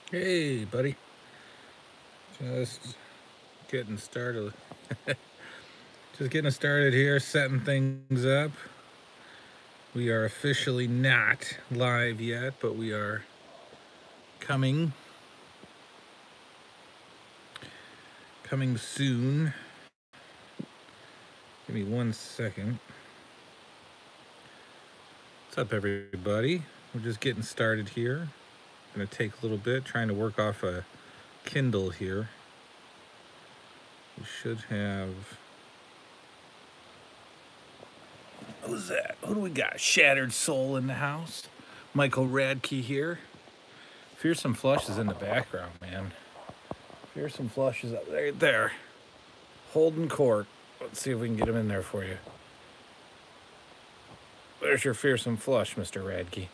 Hey, buddy. Just getting started. Just getting started here, setting things up. We are officially not live yet, but we are coming. Coming soon. Give me 1 second. What's up, everybody? We're just getting started here. Gonna take a little bit, trying to work off a Kindle here. We should have. Who's that? Who do we got? Shattered Soul in the house. Michael Radke here. Fearsome Flush is in the background, man. Fearsome Flush is up there. Holding court. Let's see if we can get him in there for you. There's your Fearsome Flush, Mr. Radke.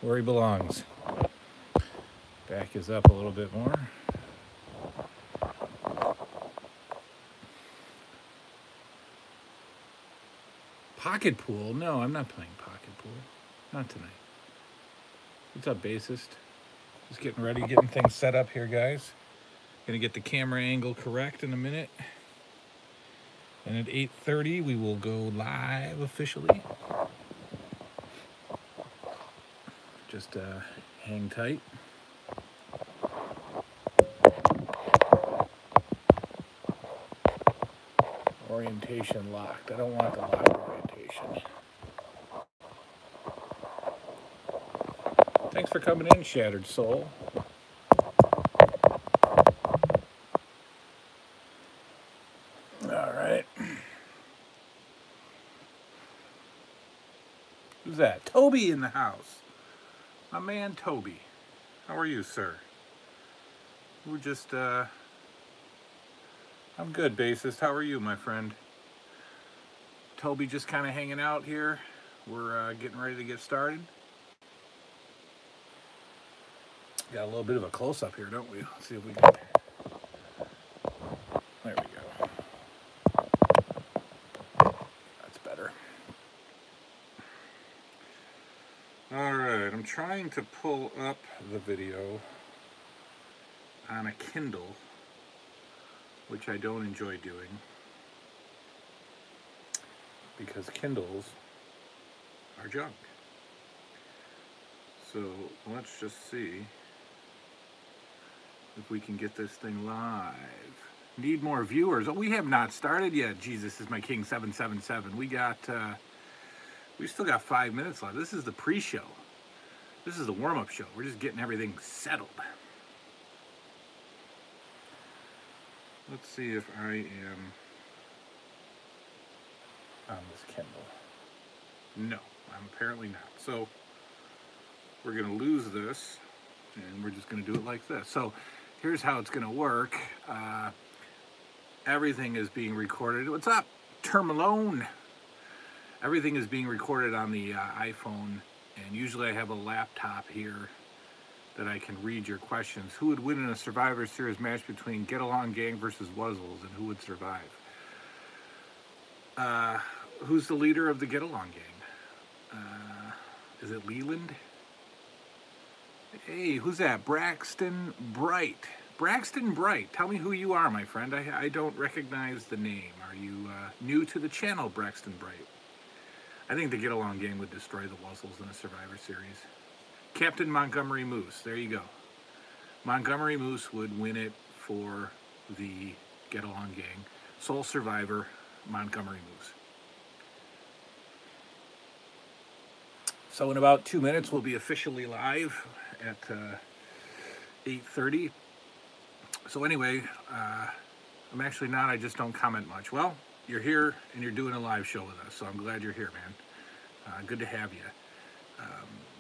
Where he belongs. Back is up a little bit more. Pocket Pool? No, I'm not playing Pocket Pool. Not tonight. What's up, bassist? Just getting ready, getting things set up here, guys. Gonna get the camera angle correct in a minute. And at 8:30, we will go live officially. Just hang tight. Orientation locked. I don't want the locked orientation. Thanks for coming in, Shattered Soul. All right. Who's that? Toby in the house. My man Toby. How are you, sir? We're just, I'm good, bassist. How are you, my friend? Toby just kind of hanging out here. We're getting ready to get started. Got a little bit of a close-up here, don't we? Let's see if we can... There we go. That's better. All right, I'm trying to pull up the video on a Kindle, which I don't enjoy doing because Kindles are junk. So let's just see if we can get this thing live. Need more viewers. Oh, we have not started yet. Jesus is my king 777. We still got 5 minutes left. This is the pre-show. This is the warm-up show. We're just getting everything settled. Let's see if I am on this Kindle. No, I'm apparently not. So we're going to lose this, and we're just going to do it like this. So here's how it's going to work. Everything is being recorded. What's up, Termalone? Everything is being recorded on the iPhone, and usually I have a laptop here that I can read your questions. Who would win in a Survivor Series match between Get Along Gang versus Wuzzles, and who would survive? Who's the leader of the Get Along Gang? Is it Leland? Hey, who's that? Braxton Bright. Braxton Bright, tell me who you are, my friend. I don't recognize the name. Are you new to the channel, Braxton Bright? I think the Get Along Gang would destroy the Wuzzles in a Survivor Series. Captain Montgomery Moose, there you go. Montgomery Moose would win it for the Get Along Gang. Sole survivor, Montgomery Moose. So in about 2 minutes, we'll be officially live at 8:30. So anyway, I'm actually not. I just don't comment much. Well, you're here and you're doing a live show with us, so I'm glad you're here, man. Good to have you.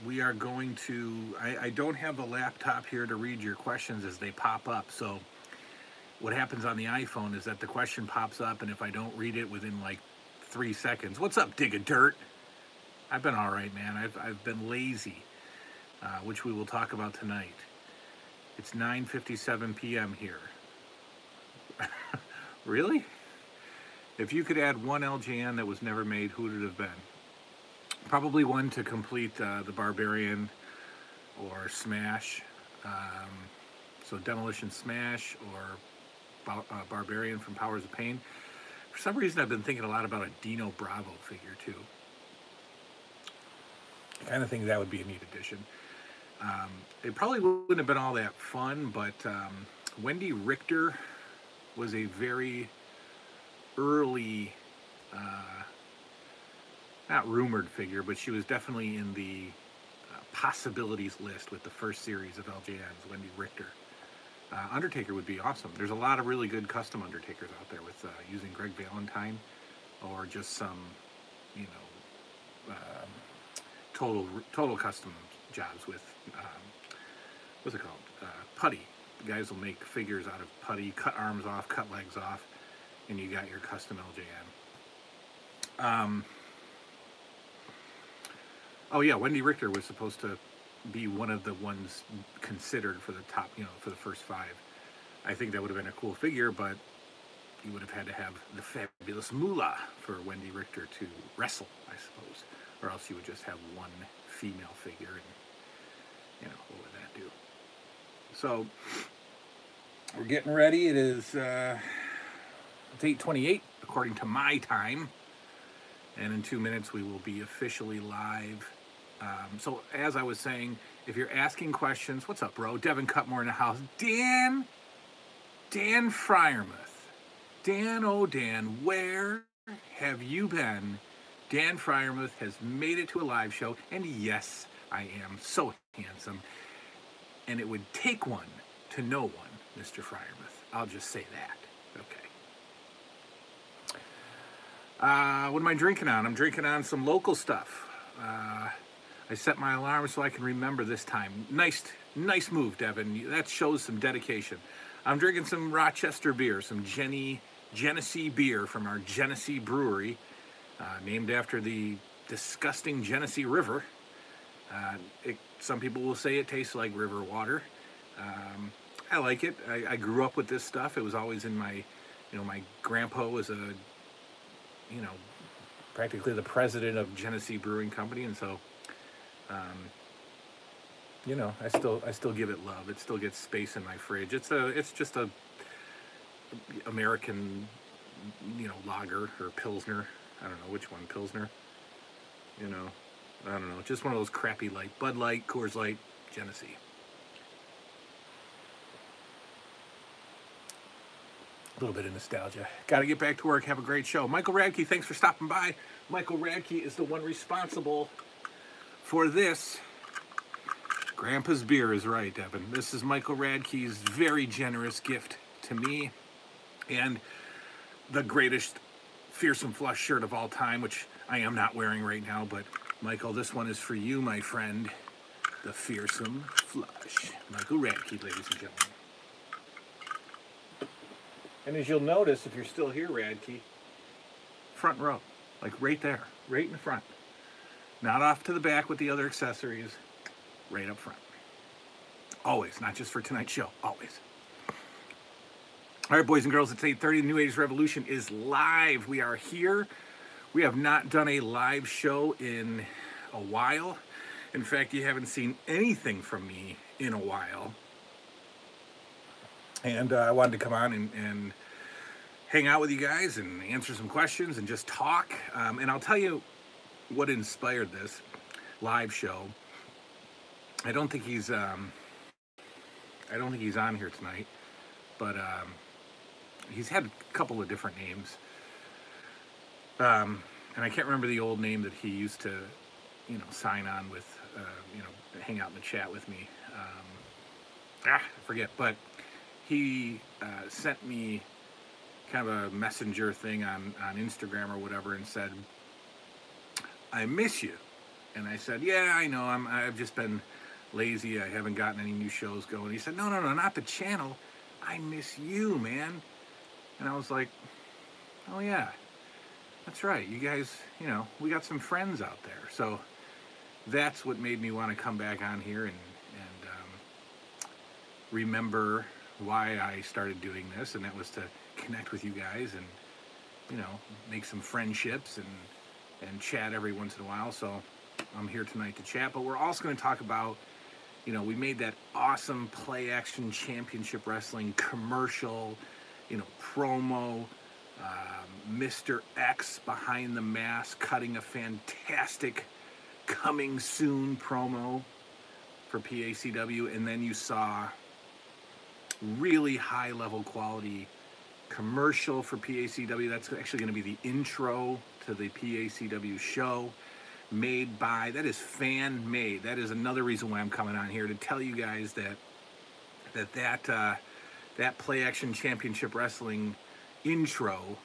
We are going to... I don't have the laptop here to read your questions as they pop up, so what happens on the iPhone is that the question pops up, and if I don't read it within like 3 seconds... What's up, Dig a Dirt? I've been all right, man. I've been lazy, which we will talk about tonight. It's 9:57 p.m. here. Really? If you could add one LJN that was never made, who would it have been? Probably one to complete the Barbarian or Smash. So Demolition Smash or Barbarian from Powers of Pain. For some reason, I've been thinking a lot about a Dino Bravo figure too. I kind of think that would be a neat addition. It probably wouldn't have been all that fun, but Wendy Richter was a very early, not rumored figure, but she was definitely in the possibilities list with the first series of LJNs, Wendy Richter. Undertaker would be awesome. There's a lot of really good custom Undertakers out there with using Greg Valentine or just some, you know, total custom jobs with, what's it called? Putty. The guys will make figures out of putty, cut arms off, cut legs off, and you got your custom LJN. Oh yeah, Wendy Richter was supposed to be one of the ones considered for the top, you know, for the first 5. I think that would have been a cool figure, but you would have had to have the fabulous moolah for Wendy Richter to wrestle, I suppose, or else you would just have one female figure, and you know, what would that do? So we're getting ready. It is it's 8:28 according to my time, and in 2 minutes we will be officially live. So as I was saying, if you're asking questions, what's up, bro? Devin Cutmore in the house. Dan Fryermuth. Dan, oh Dan, where have you been? Dan Fryermuth has made it to a live show, and yes, I am so handsome. And it would take one to know one, Mr. Fryermuth. I'll just say that. Okay. What am I drinking on? I'm drinking on some local stuff. I set my alarm so I can remember this time. Nice move, Devin. That shows some dedication. I'm drinking some Rochester beer, some Genesee beer from our Genesee Brewery, named after the disgusting Genesee River. Some people will say it tastes like river water. I like it. I grew up with this stuff. It was always in my, you know, my grandpa was practically the president of Genesee Brewing Company, and so, you know, I still give it love. It still gets space in my fridge. It's just a American, you know, lager or pilsner. I don't know which one, pilsner. You know, I don't know. Just one of those crappy light, Bud Light, Coors Light, Genesee. A little bit of nostalgia. Got to get back to work. Have a great show. Michael Radke, thanks for stopping by. Michael Radke is the one responsible for this. Grandpa's beer is right, Evan. This is Michael Radke's very generous gift to me, and the greatest Fearsome Flush shirt of all time, which I am not wearing right now, but Michael, this one is for you, my friend. The Fearsome Flush. Michael Radke, ladies and gentlemen. And as you'll notice, if you're still here, Radke, front row, like right there, right in the front. Not off to the back with the other accessories, right up front. Always, not just for tonight's show, always. All right, boys and girls, it's 8:30. The New Age Revolution is live. We are here. We have not done a live show in a while. In fact, you haven't seen anything from me in a while. And I wanted to come on and hang out with you guys and answer some questions and just talk. And I'll tell you what inspired this live show. I don't think he's on here tonight, but he's had a couple of different names. And I can't remember the old name that he used to, you know, sign on with, you know, hang out in the chat with me. I forget, but he sent me kind of a messenger thing on Instagram or whatever and said, I miss you. And I said, yeah, I know, I've just been lazy. I haven't gotten any new shows going. He said, no, not the channel. I miss you, man. And I was like, oh yeah, that's right. You guys, you know, we got some friends out there. So that's what made me want to come back on here and remember why I started doing this, and that was to connect with you guys and, you know, make some friendships and chat every once in a while. So I'm here tonight to chat, but we're also going to talk about You know, we made that awesome Play Action Championship Wrestling commercial, you know, promo. Mr. X behind the mask cutting a fantastic coming soon promo for PACW, and then you saw really high level quality commercial for PACW. That's actually going to be the intro to the PACW show, made by, that is fan made. That is another reason why I'm coming on here, to tell you guys that Play Action Championship Wrestling intro,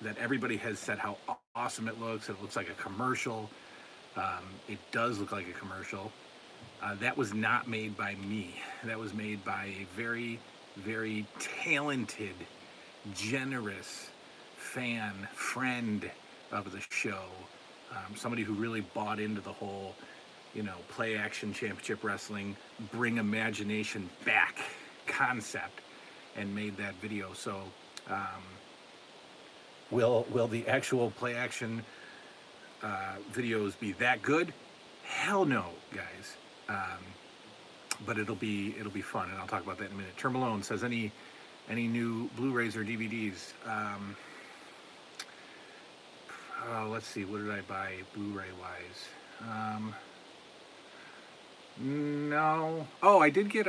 that everybody has said how awesome it looks. It looks like a commercial. It does look like a commercial. That was not made by me. That was made by a very, very talented, generous friend of the show. Somebody who really bought into the whole, you know, Play Action Championship Wrestling, bring imagination back concept, and made that video. So, will the actual Play Action videos be that good? Hell no, guys. But it'll be fun, and I'll talk about that in a minute. Term Malone says, any new Blu-rays or DVDs? Let's see, what did I buy Blu-ray wise? No. Oh, I did get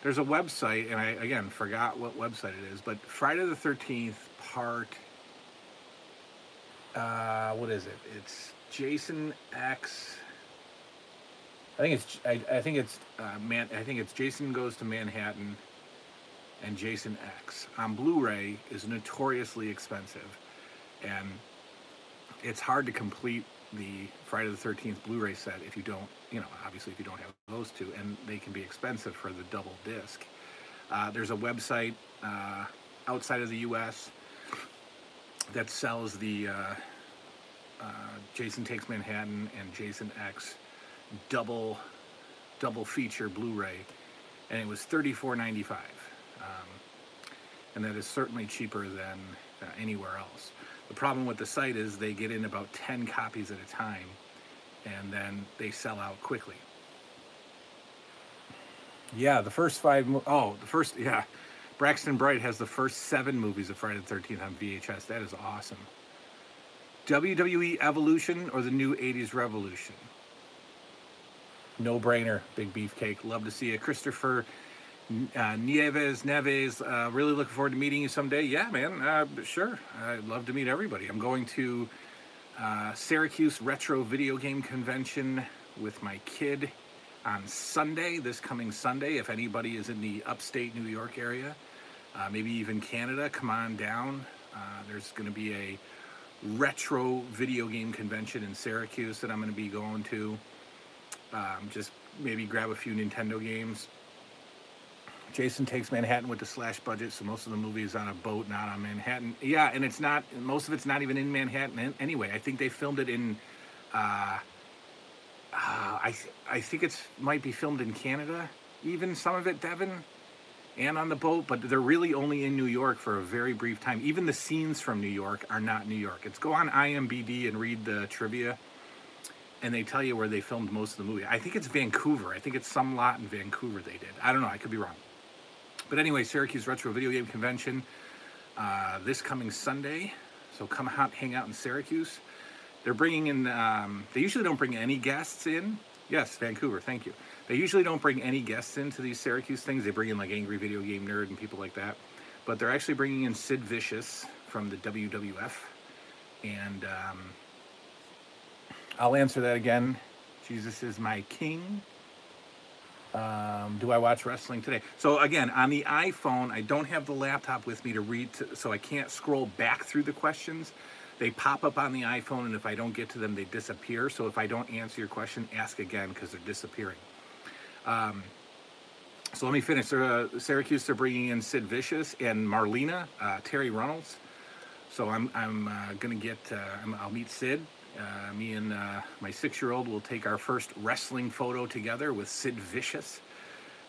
there's a website, and I again forgot what website it is, but Friday the 13th part, what is it? It's Jason X. I think it's Jason Goes to Manhattan and Jason X on Blu-ray is notoriously expensive, and it's hard to complete the Friday the 13th Blu-ray set if you don't, you know, obviously if you don't have those two, and they can be expensive for the double disc. There's a website outside of the U.S. that sells the Jason Takes Manhattan and Jason X double feature Blu-ray, and it was $34.95, and that is certainly cheaper than anywhere else. The problem with the site is they get in about 10 copies at a time, and then they sell out quickly. Yeah, the first five. Yeah, Braxton Bright has the first 7 movies of Friday the 13th on VHS. That is awesome. WWE Evolution or the new 80s Revolution? No brainer, Big Beefcake. Love to see you. Christopher Neves, really looking forward to meeting you someday. Yeah, man, sure. I'd love to meet everybody. I'm going to Syracuse Retro Video Game Convention with my kid on Sunday, this coming Sunday. If anybody is in the upstate New York area, maybe even Canada, come on down. There's going to be a retro video game convention in Syracuse that I'm going to be going to. Just maybe grab a few Nintendo games. Jason Takes Manhattan with the slash budget, so most of the movie is on a boat, not on Manhattan. Yeah, and it's not, most of it's not even in Manhattan anyway. I think they filmed it in, I think it's might be filmed in Canada, even some of it, Devin, and on the boat, but they're really only in New York for a very brief time. Even the scenes from New York are not New York. It's go on IMDb and read the trivia, and they tell you where they filmed most of the movie. I think it's Vancouver. I think it's some lot in Vancouver they did. I don't know, I could be wrong. But anyway, Syracuse Retro Video Game Convention this coming Sunday. So come hang out in Syracuse. They're bringing in, they usually don't bring any guests in. Yes, Vancouver, thank you. They usually don't bring any guests into these Syracuse things. They bring in like Angry Video Game Nerd and people like that. But they're actually bringing in Sid Vicious from the WWF. And I'll answer that again. Jesus is my king. Do I watch wrestling today? So again, on the iPhone, I don't have the laptop with me to read, so I can't scroll back through the questions. They pop up on the iPhone, and if I don't get to them, they disappear. So if I don't answer your question, ask again, because they're disappearing. So let me finish. Syracuse, they're bringing in Sid Vicious and Marlena, Terry Runnels. So I'm gonna get, I'll meet Sid. Me and my 6-year-old will take our first wrestling photo together with Sid Vicious,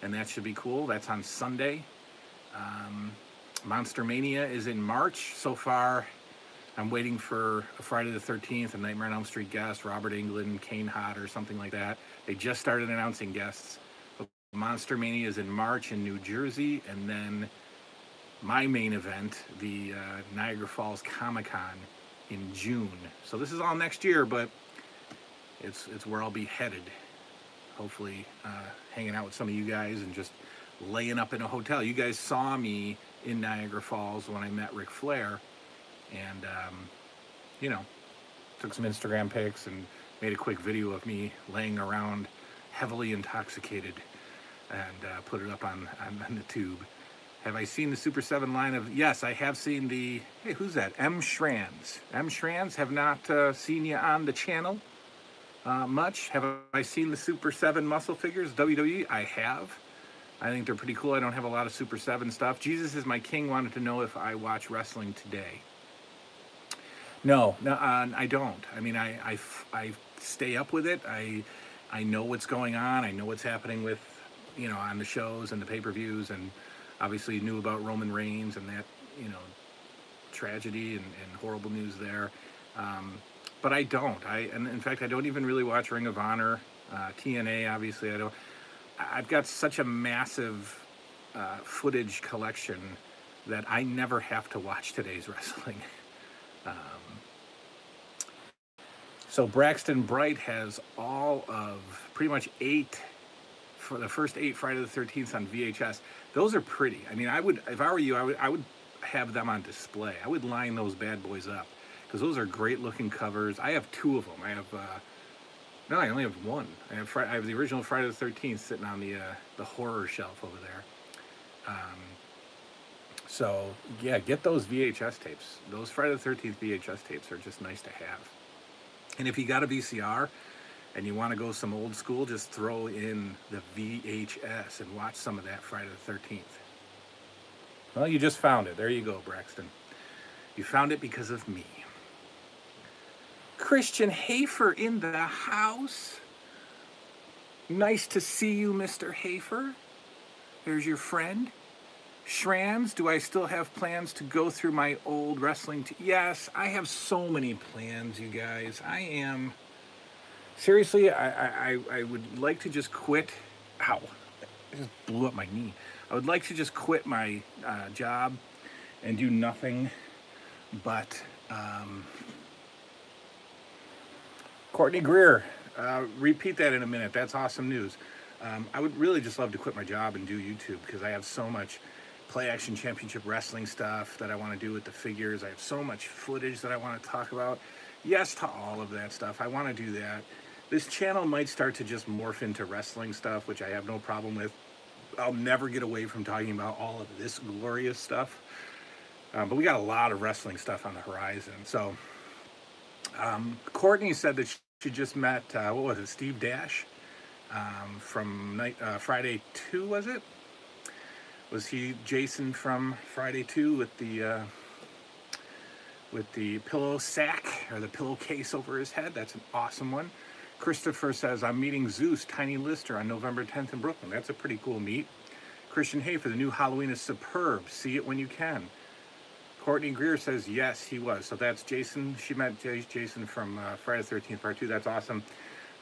and that should be cool. That's on Sunday. Monster Mania is in March. So far, I'm waiting for a Friday the 13th, a Nightmare on Elm Street guest, Robert Englund, Kane Hodder, something like that. They just started announcing guests. Monster Mania is in March in New Jersey, and then my main event, the Niagara Falls Comic-Con in June. So this is all next year, but it's where I'll be headed. Hopefully hanging out with some of you guys and just laying up in a hotel. You guys saw me in Niagara Falls when I met Ric Flair, and you know, took some Instagram pics and made a quick video of me laying around heavily intoxicated, and put it up on the tube. Have I seen the Super 7 line of... Yes, I have seen the... Hey, who's that? M. Schranz. M. Schranz, have not seen you on the channel much. Have I seen the Super 7 muscle figures, WWE? I have. I think they're pretty cool. I don't have a lot of Super 7 stuff. Jesus is My King wanted to know if I watch wrestling today. No, I don't. I mean, I stay up with it. I know what's going on. I know what's happening with, you know, on the shows and the pay-per-views, and obviously knew about Roman Reigns and that, you know, tragedy and horrible news there. But I don't. And in fact, I don't even really watch Ring of Honor, TNA. Obviously, I don't. I've got such a massive footage collection that I never have to watch today's wrestling. So Braxton Bright has all of pretty much 8 for the first 8 Friday the 13th on VHS. Those are pretty. I mean, I would, if I were you, I would have them on display. I would line those bad boys up because those are great looking covers. I have 2 of them. I have no, I only have 1. I have the original Friday the 13th sitting on the horror shelf over there. So yeah, get those VHS tapes. Those Friday the 13th VHS tapes are just nice to have. And if you got a VCR and you want to go some old school, just throw in the VHS and watch some of that Friday the 13th. Well, you just found it. There you go, Braxton. You found it because of me. Christian Hafer in the house. Nice to see you, Mr. Hafer. There's your friend. Schranz, do I still have plans to go through my old wrestling? Yes, I have so many plans, you guys. I am... Seriously, I would like to just quit. Ow. I just blew up my knee. I would like to just quit my job and do nothing but... Courtney Greer, repeat that in a minute. That's awesome news. I would really just love to quit my job and do YouTube because I have so much Play Action Championship Wrestling stuff that I want to do with the figures. I have so much footage that I want to talk about. Yes to all of that stuff. I want to do that. This channel might start to just morph into wrestling stuff, which I have no problem with. I'll never get away from talking about all of this glorious stuff. But we got a lot of wrestling stuff on the horizon. So Courtney said that she just met, what was it, Steve Dash from Friday 2, was it? Was he Jason from Friday 2 with the pillow sack or the pillowcase over his head? That's an awesome one. Christopher says, I'm meeting Zeus, Tiny Lister, on November 10th in Brooklyn. That's a pretty cool meet. Christian Hafer, the new Halloween is superb. See it when you can. Courtney Greer says, yes, he was. So that's Jason. She met Jason from Friday the 13th, Part 2. That's awesome.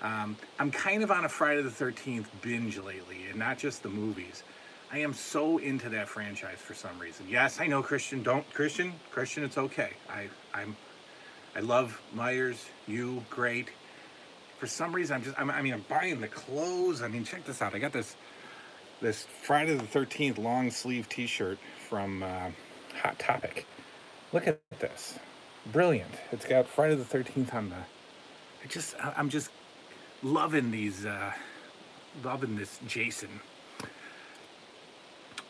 I'm kind of on a Friday the 13th binge lately, and not just the movies. I am so into that franchise for some reason. Yes, I know, Christian. Christian, it's okay. I love Myers, you, great. For some reason, I'm buying the clothes. I mean, check this out. I got this Friday the 13th long sleeve T-shirt from Hot Topic. Look at this, brilliant. It's got Friday the 13th on the. I'm just loving these, loving this Jason.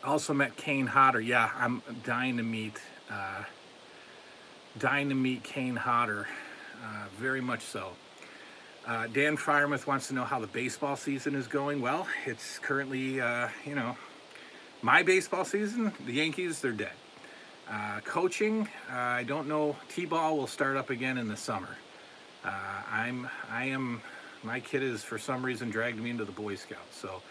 Also met Kane Hodder. Yeah, I'm dying to meet Kane Hodder, very much so. Dan Firemouth wants to know how the baseball season is going. Well, it's currently, my baseball season, the Yankees, they're dead. Coaching, I don't know. T-ball will start up again in the summer. My kid is, for some reason, dragged me into the Boy Scouts. So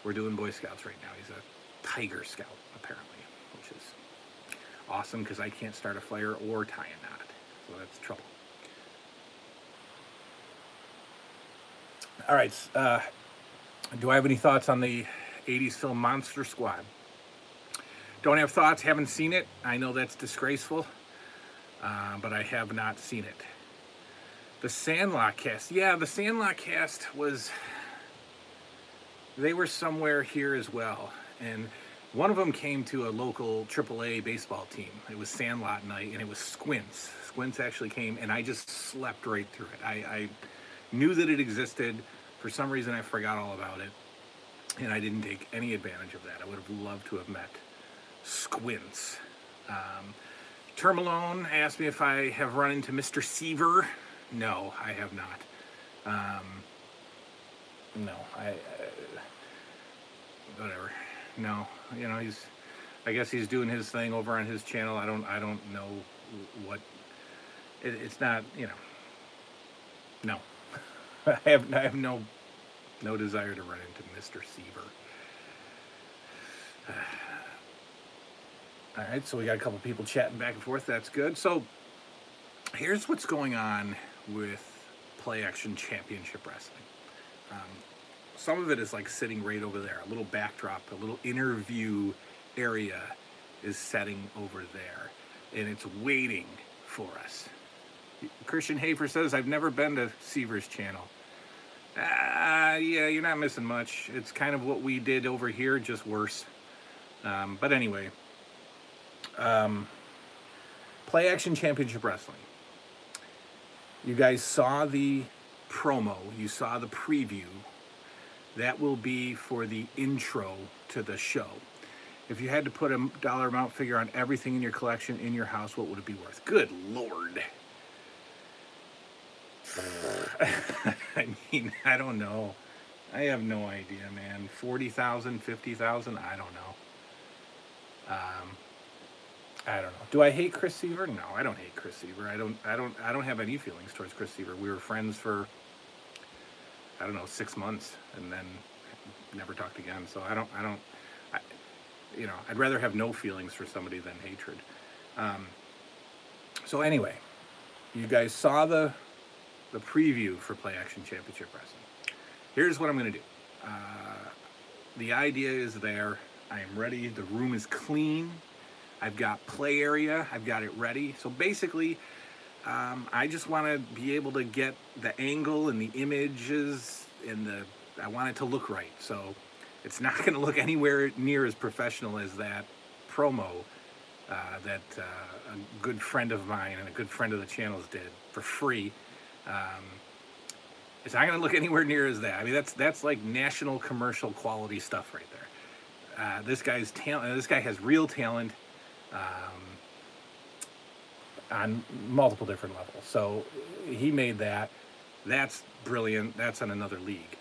we're doing Boy Scouts right now. He's a Tiger Scout, apparently, which is awesome because I can't start a fire or tie a knot. so that's trouble. All right, do I have any thoughts on the 80s film Monster Squad? Don't have thoughts, haven't seen it. I know that's disgraceful, but I have not seen it. The Sandlot cast. Yeah, the Sandlot cast was... They were somewhere here as well. And one of them came to a local AAA baseball team. It was Sandlot night, and it was Squints. Squints actually came, and I just slept right through it. I knew that it existed. For some reason, I forgot all about it. And I didn't take any advantage of that. I would have loved to have met Squints. Termalone asked me if I have run into Mr. Seaver. No, I have not. No, whatever. No, you know, I guess he's doing his thing over on his channel. I don't know what, it's not, you know, no. I have no desire to run into Mr. Seaver. All right, so we got a couple people chatting back and forth. That's good. So here's what's going on with Play Action Championship Wrestling. Some of it is like sitting right over there. A little backdrop, a little interview area is setting over there. And it's waiting for us. Christian Hafer says, I've never been to Seaver's channel. Yeah, you're not missing much. It's kind of what we did over here, just worse. But anyway, Play Action Championship Wrestling. You guys saw the promo. You saw the preview. That will be for the intro to the show. If you had to put a dollar amount figure on everything in your collection, in your house, what would it be worth? Good Lord. I mean, I don't know. I have no idea, man. 40,000, 50,000, I don't know. I don't know. Do I hate Chris Seaver? No, I don't hate Chris Seaver. I don't have any feelings towards Chris Seaver. We were friends for, I don't know, 6 months, and then never talked again. So you know, I'd rather have no feelings for somebody than hatred. So anyway, you guys saw the preview for Play Action Championship Wrestling. Here's what I'm going to do. The idea is there. I am ready. The room is clean. I've got play area. I've got it ready. So basically, I just want to be able to get the angle and the images and I want it to look right. So it's not going to look anywhere near as professional as that promo that a good friend of mine and a good friend of the channel's did for free. It's not going to look anywhere near as that. I mean, that's like national commercial quality stuff right there. This guy's talent. This guy has real talent on multiple different levels. So he made that. That's brilliant. That's on another league.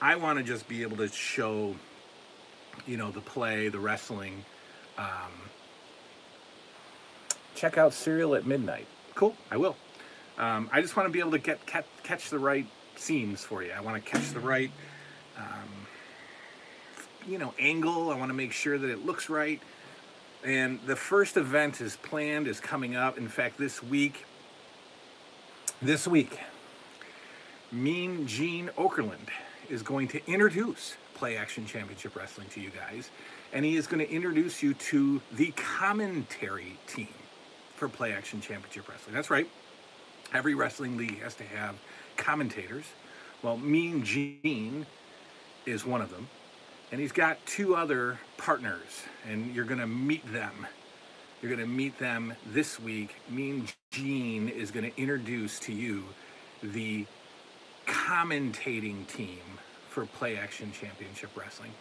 I want to just be able to show, you know, the play, the wrestling. Check out Serial at Midnight. Cool, I will. I just want to be able to catch the right scenes for you. I want to catch the right, you know, angle. I want to make sure that it looks right. And the first event is planned, is coming up. In fact, this week, Mean Gene Okerlund is going to introduce Play Action Championship Wrestling to you guys. And he is going to introduce you to the commentary team for Play Action Championship Wrestling. That's right. Every wrestling league has to have commentators. Well, Mean Gene is one of them. And he's got 2 other partners, and you're going to meet them. You're going to meet them this week. Mean Gene is going to introduce to you the commentating team for Play Action Championship Wrestling.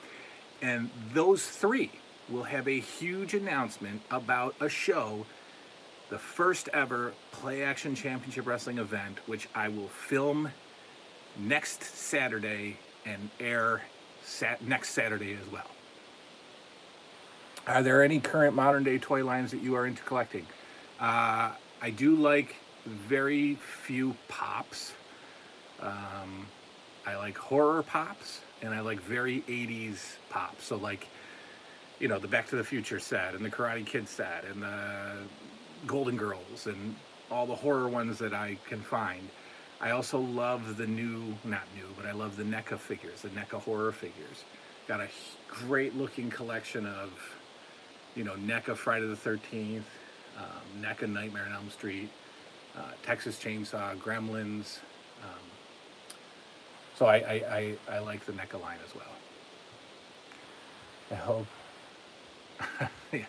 And those 3 will have a huge announcement about a show, the first ever Play Action Championship Wrestling event, which I will film next Saturday and air next Saturday as well. Are there any current modern day toy lines that you are into collecting? I do like very few pops. I like horror pops, and I like very 80s pops. So like, you know, the Back to the Future set, and the Karate Kid set, and the Golden Girls, and all the horror ones that I can find. I also love the new, not new, but I love the NECA figures, the NECA horror figures. Got a great looking collection of, you know, NECA Friday the 13th, NECA Nightmare on Elm Street, Texas Chainsaw, Gremlins. So I like the NECA line as well. I hope. Yeah.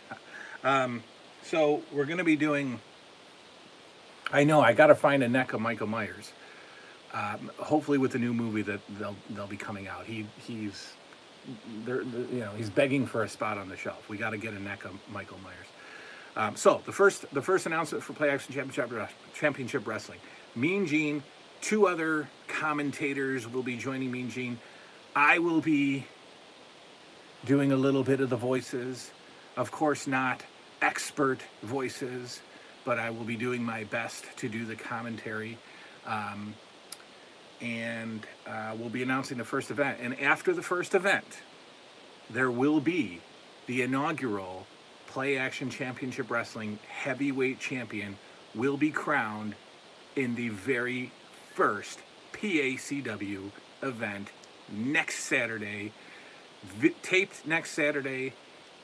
So we're going to be doing, I know, I got to find a NECA Michael Myers. Hopefully with the new movie that they'll be coming out. He's you know, he's begging for a spot on the shelf. We got to get a NECA Michael Myers. So the first announcement for Play Action Championship Wrestling. Mean Gene, 2 other commentators will be joining Mean Gene. I will be doing a little bit of the voices. Of course, not expert voices, but I will be doing my best to do the commentary. And we'll be announcing the first event. And after the first event, there will be the inaugural Play Action Championship Wrestling Heavyweight Champion will be crowned in the very first PACW event next Saturday, taped next Saturday,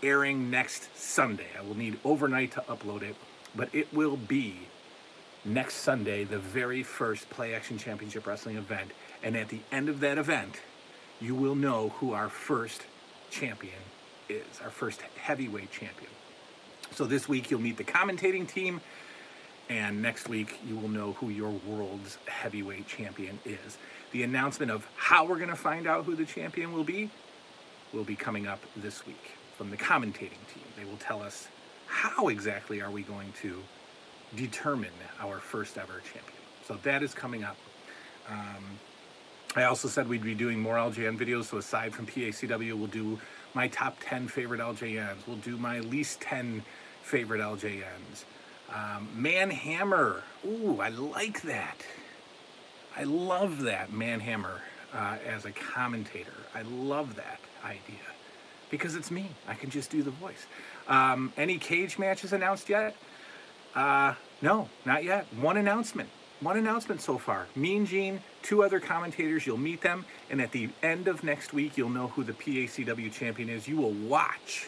airing next Sunday. I will need overnight to upload it, but it will be next Sunday, the very first Play Action Championship Wrestling event. And at the end of that event, you will know who our first champion is, our first heavyweight champion. So this week you'll meet the commentating team, and next week you will know who your world's heavyweight champion is. The announcement of how we're going to find out who the champion will be coming up this week from the commentating team. They will tell us how exactly are we going to determine our first ever champion. So that is coming up. I also said we'd be doing more LJN videos, so aside from PACW, we'll do my top 10 favorite LJNs. We'll do my least 10 favorite LJNs. Man Hammer. Ooh, I like that. I love that, Man Hammer, as a commentator. I love that idea because it's me. I can just do the voice. Any cage matches announced yet? No, not yet. One announcement so far. Mean Gene, 2 other commentators, you'll meet them, and at the end of next week, you'll know who the PACW champion is. You will watch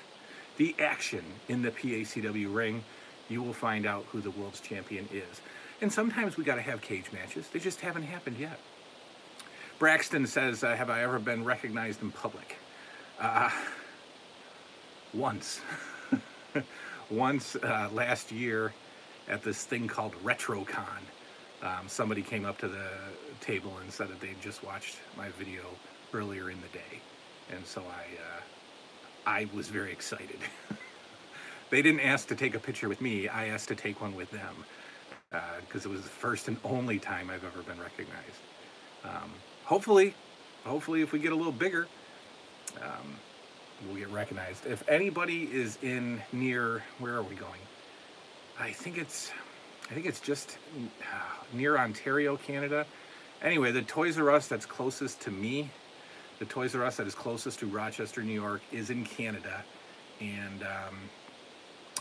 the action in the PACW ring. You will find out who the world's champion is. And sometimes we got to have cage matches. They just haven't happened yet. Braxton says, have I ever been recognized in public? Once. Once last year, at this thing called RetroCon. Somebody came up to the table and said that they'd just watched my video earlier in the day. And so I was very excited. They didn't ask to take a picture with me. I asked to take one with them because it was the first and only time I've ever been recognized. Hopefully if we get a little bigger, we'll get recognized. If anybody is in near, where are we going? I think it's just near Ontario, Canada. Anyway, the Toys R Us that's closest to me, the Toys R Us that is closest to Rochester, New York, is in Canada. And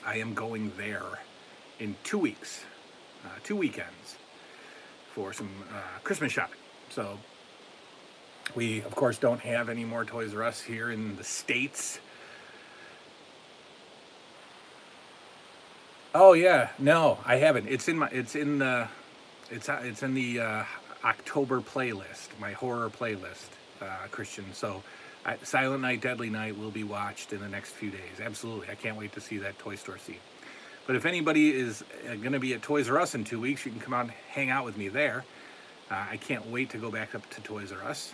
I am going there in 2 weeks, 2 weekends, for some Christmas shopping. So we, of course, don't have any more Toys R Us here in the States. Oh yeah, no, I haven't. It's in the October playlist, my horror playlist, Christian. So Silent Night, Deadly Night will be watched in the next few days. Absolutely, I can't wait to see that Toy Store scene. But if anybody is going to be at Toys R Us in 2 weeks, you can come out and hang out with me there. I can't wait to go back up to Toys R Us.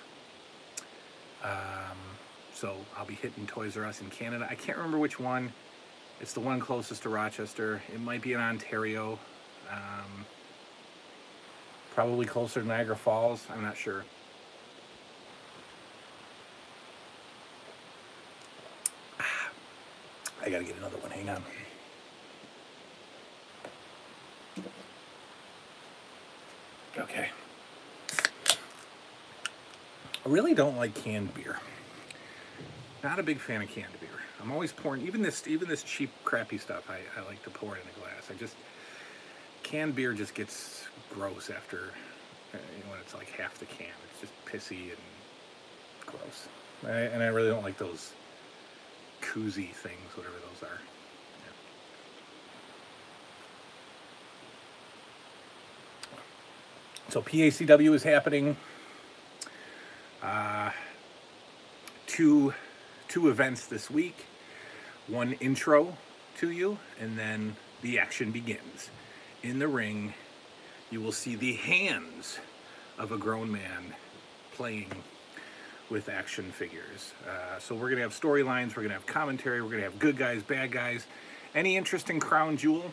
So I'll be hitting Toys R Us in Canada. I can't remember which one. It's the one closest to Rochester. It might be in Ontario. Probably closer to Niagara Falls. I'm not sure. I gotta get another one. Hang on. Okay. I really don't like canned beer. Not a big fan of canned beer. I'm always pouring, even this cheap, crappy stuff, I like to pour it in a glass. Canned beer just gets gross after, when it's like half the can. It's just pissy and gross. And I really don't like those koozie things, whatever those are. Yeah. So PACW is happening. Two events this week. One intro to you, and then the action begins. In the ring, you will see the hands of a grown man playing with action figures. So we're gonna have storylines, we're gonna have commentary, we're gonna have good guys, bad guys. Any interest in Crown Jewel?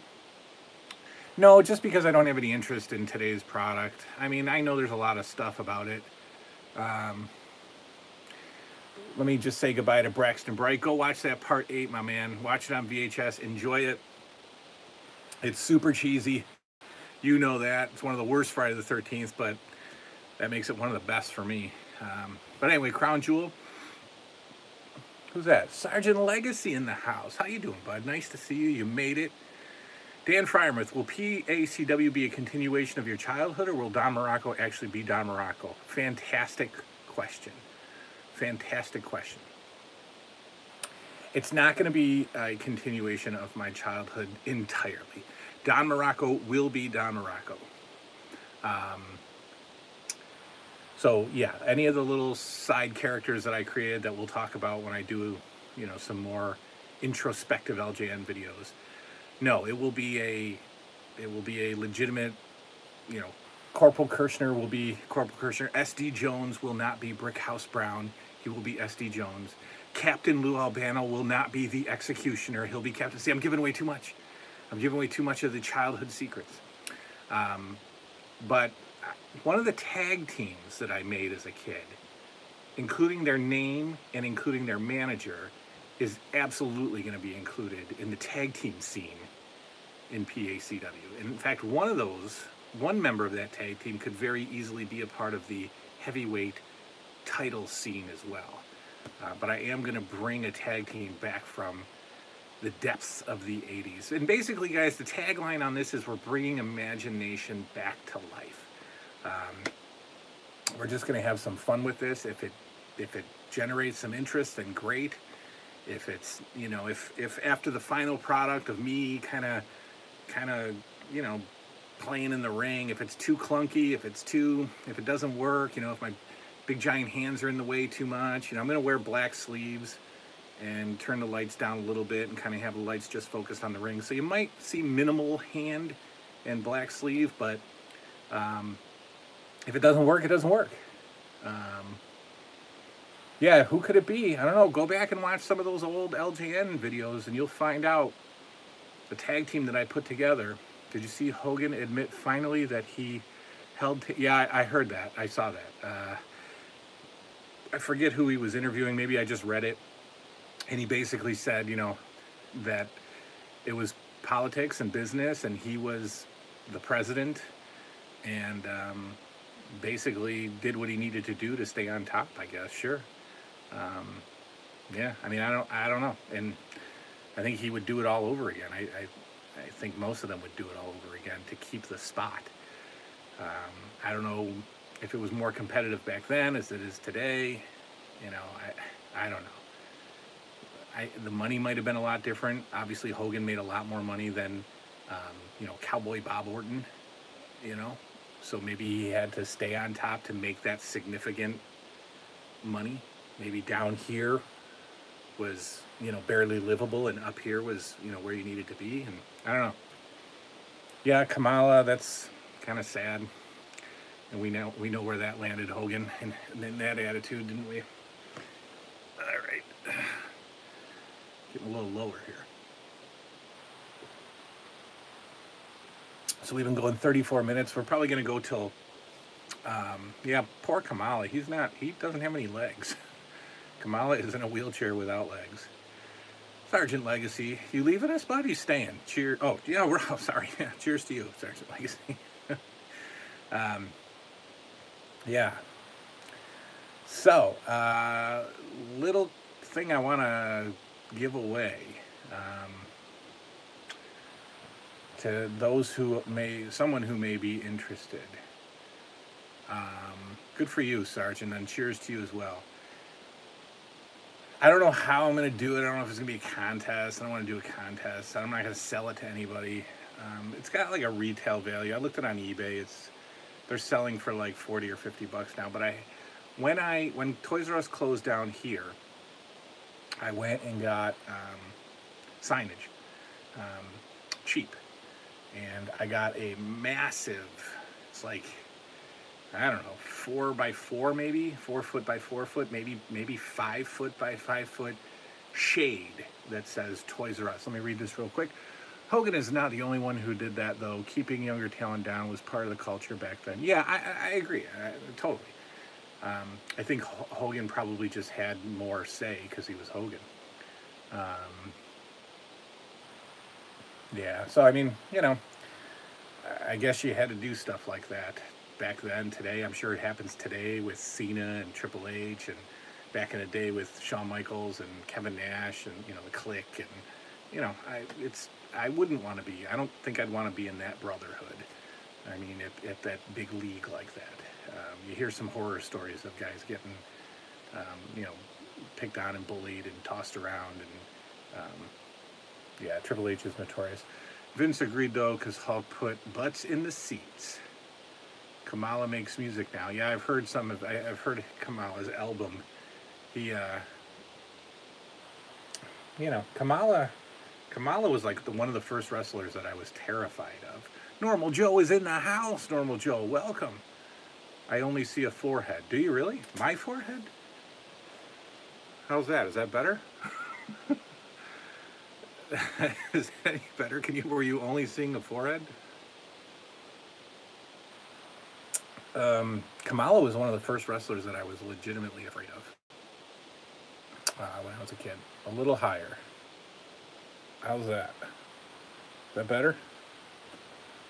No, just because I don't have any interest in today's product. I mean, I know there's a lot of stuff about it. Let me just say goodbye to Braxton Bright. Go watch that part 8, my man. Watch it on VHS. Enjoy it. It's super cheesy. You know that. It's one of the worst Friday the 13th, but that makes it one of the best for me. But anyway, Crown Jewel. Who's that? Sergeant Legacy in the house. How you doing, bud? Nice to see you. You made it. Dan Fryermuth, will PACW be a continuation of your childhood, or will Don Morocco actually be Don Morocco? Fantastic question. Fantastic question. It's not going to be a continuation of my childhood entirely. Don Morocco will be Don Morocco. So yeah, any of the little side characters that I created that we'll talk about when I do, some more introspective LJN videos. No, it will be a legitimate, Corporal Kirshner will be Corporal Kirshner. SD Jones will not be Brickhouse Brown. He will be SD Jones. Captain Lou Albano will not be the Executioner. He'll be Captain... See, I'm giving away too much. I'm giving away too much of the childhood secrets. But one of the tag teams that I made as a kid, including their name and including their manager, is absolutely going to be included in the tag team scene in PACW. And in fact, one member of that tag team could very easily be a part of the heavyweight title scene as well. But I am going to bring a tag team back from the depths of the 80s. And basically, guys, the tagline on this is we're bringing imagination back to life. We're just going to have some fun with this. If it generates some interest, then great. If it's, if after the final product of me kind of, playing in the ring, if it's too clunky, if it doesn't work, if my big giant hands are in the way too much, I'm going to wear black sleeves and turn the lights down a little bit and kind of have the lights just focused on the ring. So you might see minimal hand and black sleeve, but if it doesn't work, it doesn't work. Yeah, who could it be? I don't know. Go back and watch some of those old LJN videos and you'll find out the tag team that I put together. Did you see Hogan admit finally that he held... Yeah, I heard that. I saw that. I forget who he was interviewing. Maybe I just read it. And he basically said, that it was politics and business and he was the president and basically did what he needed to do to stay on top, I guess. Sure. Yeah, I mean, I don't know. And I think he would do it all over again. I think most of them would do it all over again to keep the spot. I don't know if it was more competitive back then as it is today. I don't know. The money might have been a lot different. Obviously, Hogan made a lot more money than, Cowboy Bob Orton, So maybe he had to stay on top to make that significant money. Maybe down here was, barely livable, and up here was, where you needed to be. And I don't know. Yeah, Kamala, that's kind of sad. And we know where that landed Hogan and in that attitude, didn't we? All right. Getting a little lower here. So we've been going 34 minutes. We're probably going to go till, yeah, poor Kamala. He doesn't have any legs. Kamala is in a wheelchair without legs. Sergeant Legacy, you leaving us, bud? You staying? Cheers. Oh, yeah, sorry. Yeah, cheers to you, Sergeant Legacy. Yeah. So, little thing I want to give away. to those who someone who may be interested. Good for you, Sergeant, and cheers to you as well. I don't know how I'm going to do it. I don't know if it's going to be a contest. I don't want to do a contest. I'm not going to sell it to anybody. It's got like a retail value. I looked it on eBay. They're selling for like 40 or 50 bucks now. But when Toys R Us closed down here, I went and got signage, cheap, and I got a massive. It's like, I don't know, 4 by 4 maybe, 4 foot by 4 foot, maybe 5 foot by 5 foot shade that says Toys R Us. Let me read this real quick. Hogan is not the only one who did that, though. Keeping younger talent down was part of the culture back then. Yeah, I agree, totally. I think Hogan probably just had more say because he was Hogan. Yeah, so I mean, you know, I guess you had to do stuff like that back then. Today, I'm sure it happens today with Cena and Triple H, and back in the day with Shawn Michaels and Kevin Nash and, you know, the Clique, and, you know, I wouldn't want to be. I don't think I'd want to be in that brotherhood. I mean, at that big league like that. You hear some horror stories of guys getting, you know, picked on and bullied and tossed around, and yeah, Triple H is notorious. Vince agreed though, because Hulk put butts in the seats. Kamala makes music now. Yeah, I've heard I've heard Kamala's album. He, you know, Kamala was like one of the first wrestlers that I was terrified of. Normal Joe is in the house. Normal Joe, welcome. I only see a forehead. Do you really? My forehead? How's that? Is that better? Is that any better? Were you only seeing a forehead? Kamala was one of the first wrestlers that I was legitimately afraid of when I was a kid. A little higher. How's that? Is that better?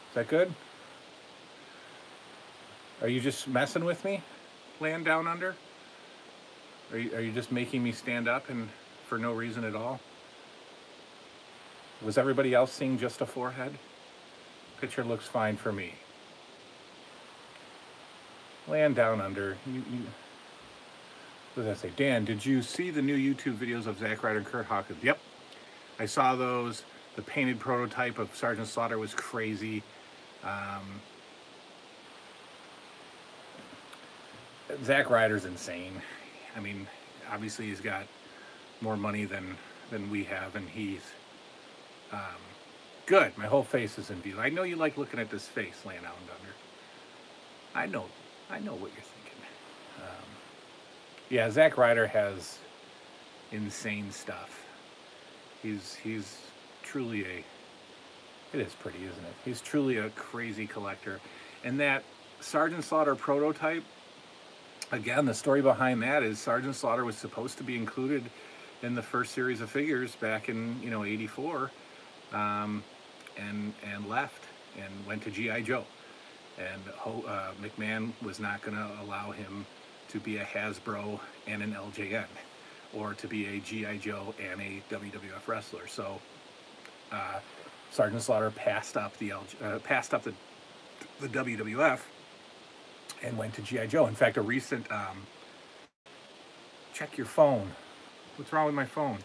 Is that good? Are you just messing with me, laying down under? Are you just making me stand up and for no reason at all? Was everybody else seeing just a forehead? Picture looks fine for me. Laying down under. What does that say? Dan, did you see the new YouTube videos of Zack Ryder and Kurt Hawkins? Yep. I saw those. The painted prototype of Sergeant Slaughter was crazy. Zack Ryder's insane. I mean, obviously he's got more money than we have, and he's good. My whole face is in view. I know you like looking at this face laying out and under. I know what you're thinking. Yeah, Zack Ryder has insane stuff. He's truly it is pretty, isn't it? He's truly a crazy collector. And that Sergeant Slaughter prototype, again, the story behind that is Sergeant Slaughter was supposed to be included in the first series of figures back in, you know, '84, and left and went to G.I. Joe. And McMahon was not going to allow him to be a Hasbro and an LJN, or to be a G.I. Joe and a WWF wrestler. So Sergeant Slaughter passed up the WWF and went to G.I. Joe. In fact, a recent check your phone. What's wrong with my phone?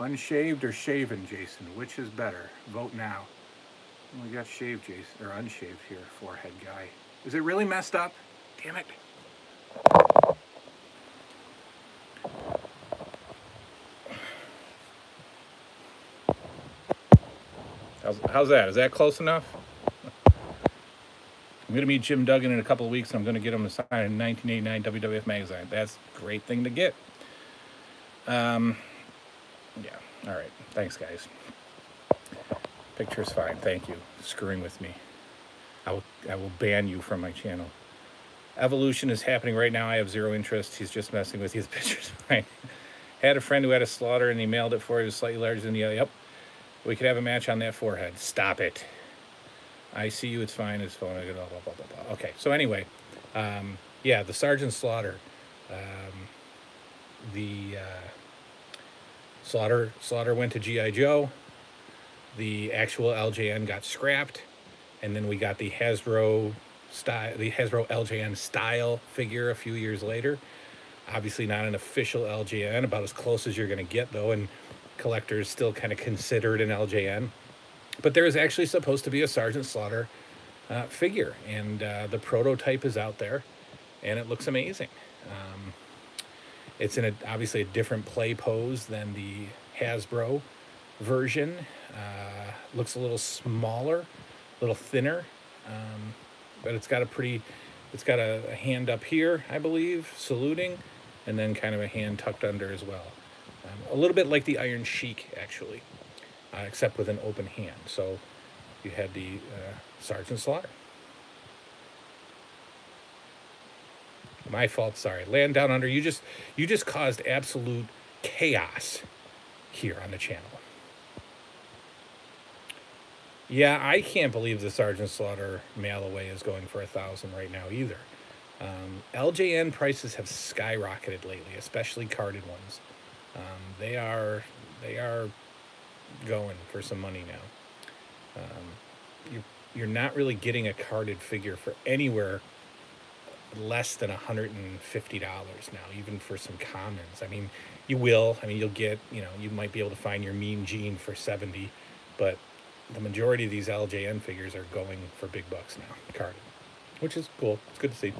Unshaved or shaven, Jason? Which is better? Vote now. We got shaved, Jason, or unshaved here, forehead guy. Is it really messed up? Damn it. How's that? Is that close enough? I'm going to meet Jim Duggan in a couple of weeks, and I'm going to get him to sign a 1989 WWF magazine. That's a great thing to get. Yeah, all right. Thanks, guys. Picture's fine. Thank you. Screwing with me. I will ban you from my channel. Evolution is happening right now. I have zero interest. He's just messing with you. The picture's fine. Had a friend who had a Slaughter, and he mailed it for you. It was slightly larger than the other. Yep. We could have a match on that forehead. Stop it. I see you. It's fine. It's fine. Blah, blah, blah, blah, blah. Okay. So anyway, yeah, the Sergeant Slaughter. Slaughter went to G.I. Joe. the actual LJN got scrapped, and then we got the Hasbro LJN style figure a few years later. Obviously not an official LJN, about as close as you're going to get though, and collectors still kind of consider it an LJN. But there is actually supposed to be a Sergeant Slaughter figure, and the prototype is out there, and it looks amazing. It's in obviously a different play pose than the Hasbro version. Looks a little smaller, a little thinner, but it's got a hand up here, I believe, saluting, and then kind of a hand tucked under as well. A little bit like the Iron Sheik, actually, except with an open hand. So you had the Sergeant Slaughter. My fault, sorry. Land Down Under, you just caused absolute chaos here on the channel. Yeah, I can't believe the Sergeant Slaughter mail away is going for $1,000 right now either. LJN prices have skyrocketed lately, especially carded ones. They are going for some money now. You're not really getting a carded figure for anywhere less than $150 now, even for some commons. I mean, you'll get, you might be able to find your Mean Gene for $70, but the majority of these LJN figures are going for big bucks now, carded, which is cool. It's good to see.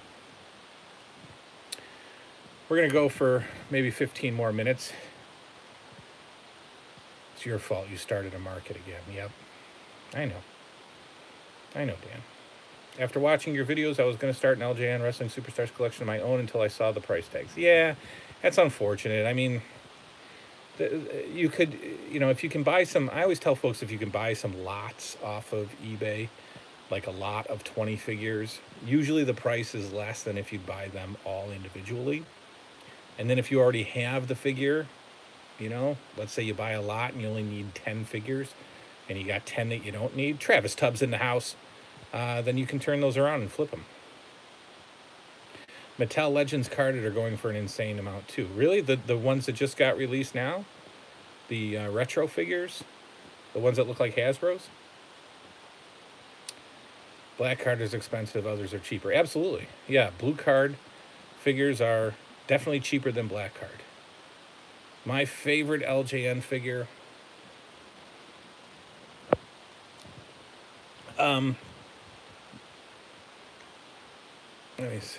We're going to go for maybe 15 more minutes. It's your fault you started a market again. Yep, I know, Dan. After watching your videos, I was going to start an LJN Wrestling Superstars collection of my own until I saw the price tags. Yeah, that's unfortunate. I mean, you could, if you can buy some, I always tell folks, if you can buy some lots off of eBay, like a lot of 20 figures, usually the price is less than if you buy them all individually. And then if you already have the figure, let's say you buy a lot and you only need 10 figures and you got 10 that you don't need, Travis Tubbs in the house, then you can turn those around and flip them. Mattel Legends carded are going for an insane amount too. Really? The ones that just got released now? The retro figures? The ones that look like Hasbro's? Black card is expensive, others are cheaper. Absolutely. Yeah, blue card figures are definitely cheaper than black card. My favorite LJN figure...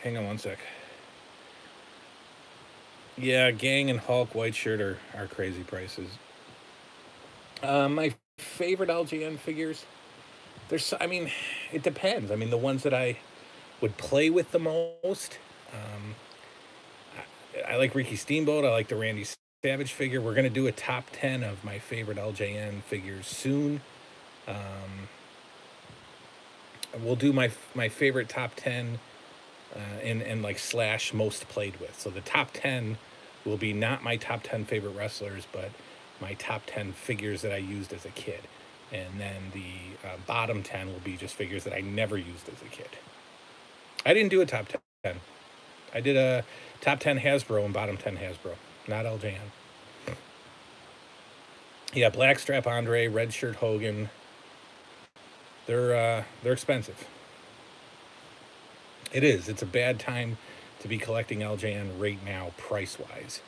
hang on one sec. Yeah, Gang and Hulk White Shirt are crazy prices. My favorite LJN figures, it depends. I mean, the ones that I would play with the most, I like Ricky Steamboat. I like the Randy Savage figure. We're going to do a top 10 of my favorite LJN figures soon. We'll do my favorite top 10 and like / most played with. So the top 10 will be not my top 10 favorite wrestlers, but my top 10 figures that I used as a kid. And then the bottom 10 will be just figures that I never used as a kid. I didn't do a top 10. I did a top 10 Hasbro and bottom 10 Hasbro, not LJN. Yeah, Blackstrap Andre, Red Shirt Hogan. They're expensive. It is. It's a bad time to be collecting LJN right now, price-wise.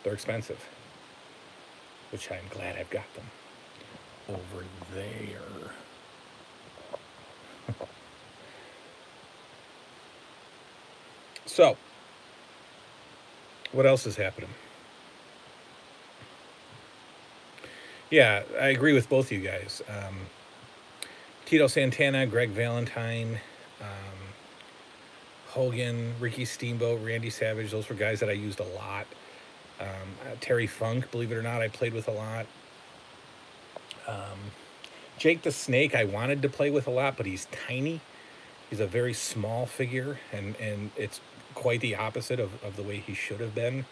They're expensive, which I'm glad I've got them over there. So, what else is happening? Yeah, I agree with both of you guys. Tito Santana, Greg Valentine, Hogan, Ricky Steamboat, Randy Savage, those were guys that I used a lot. Terry Funk, believe it or not, I played with a lot. Jake the Snake, I wanted to play with a lot, but he's tiny. He's a very small figure, and it's quite the opposite of the way he should have been.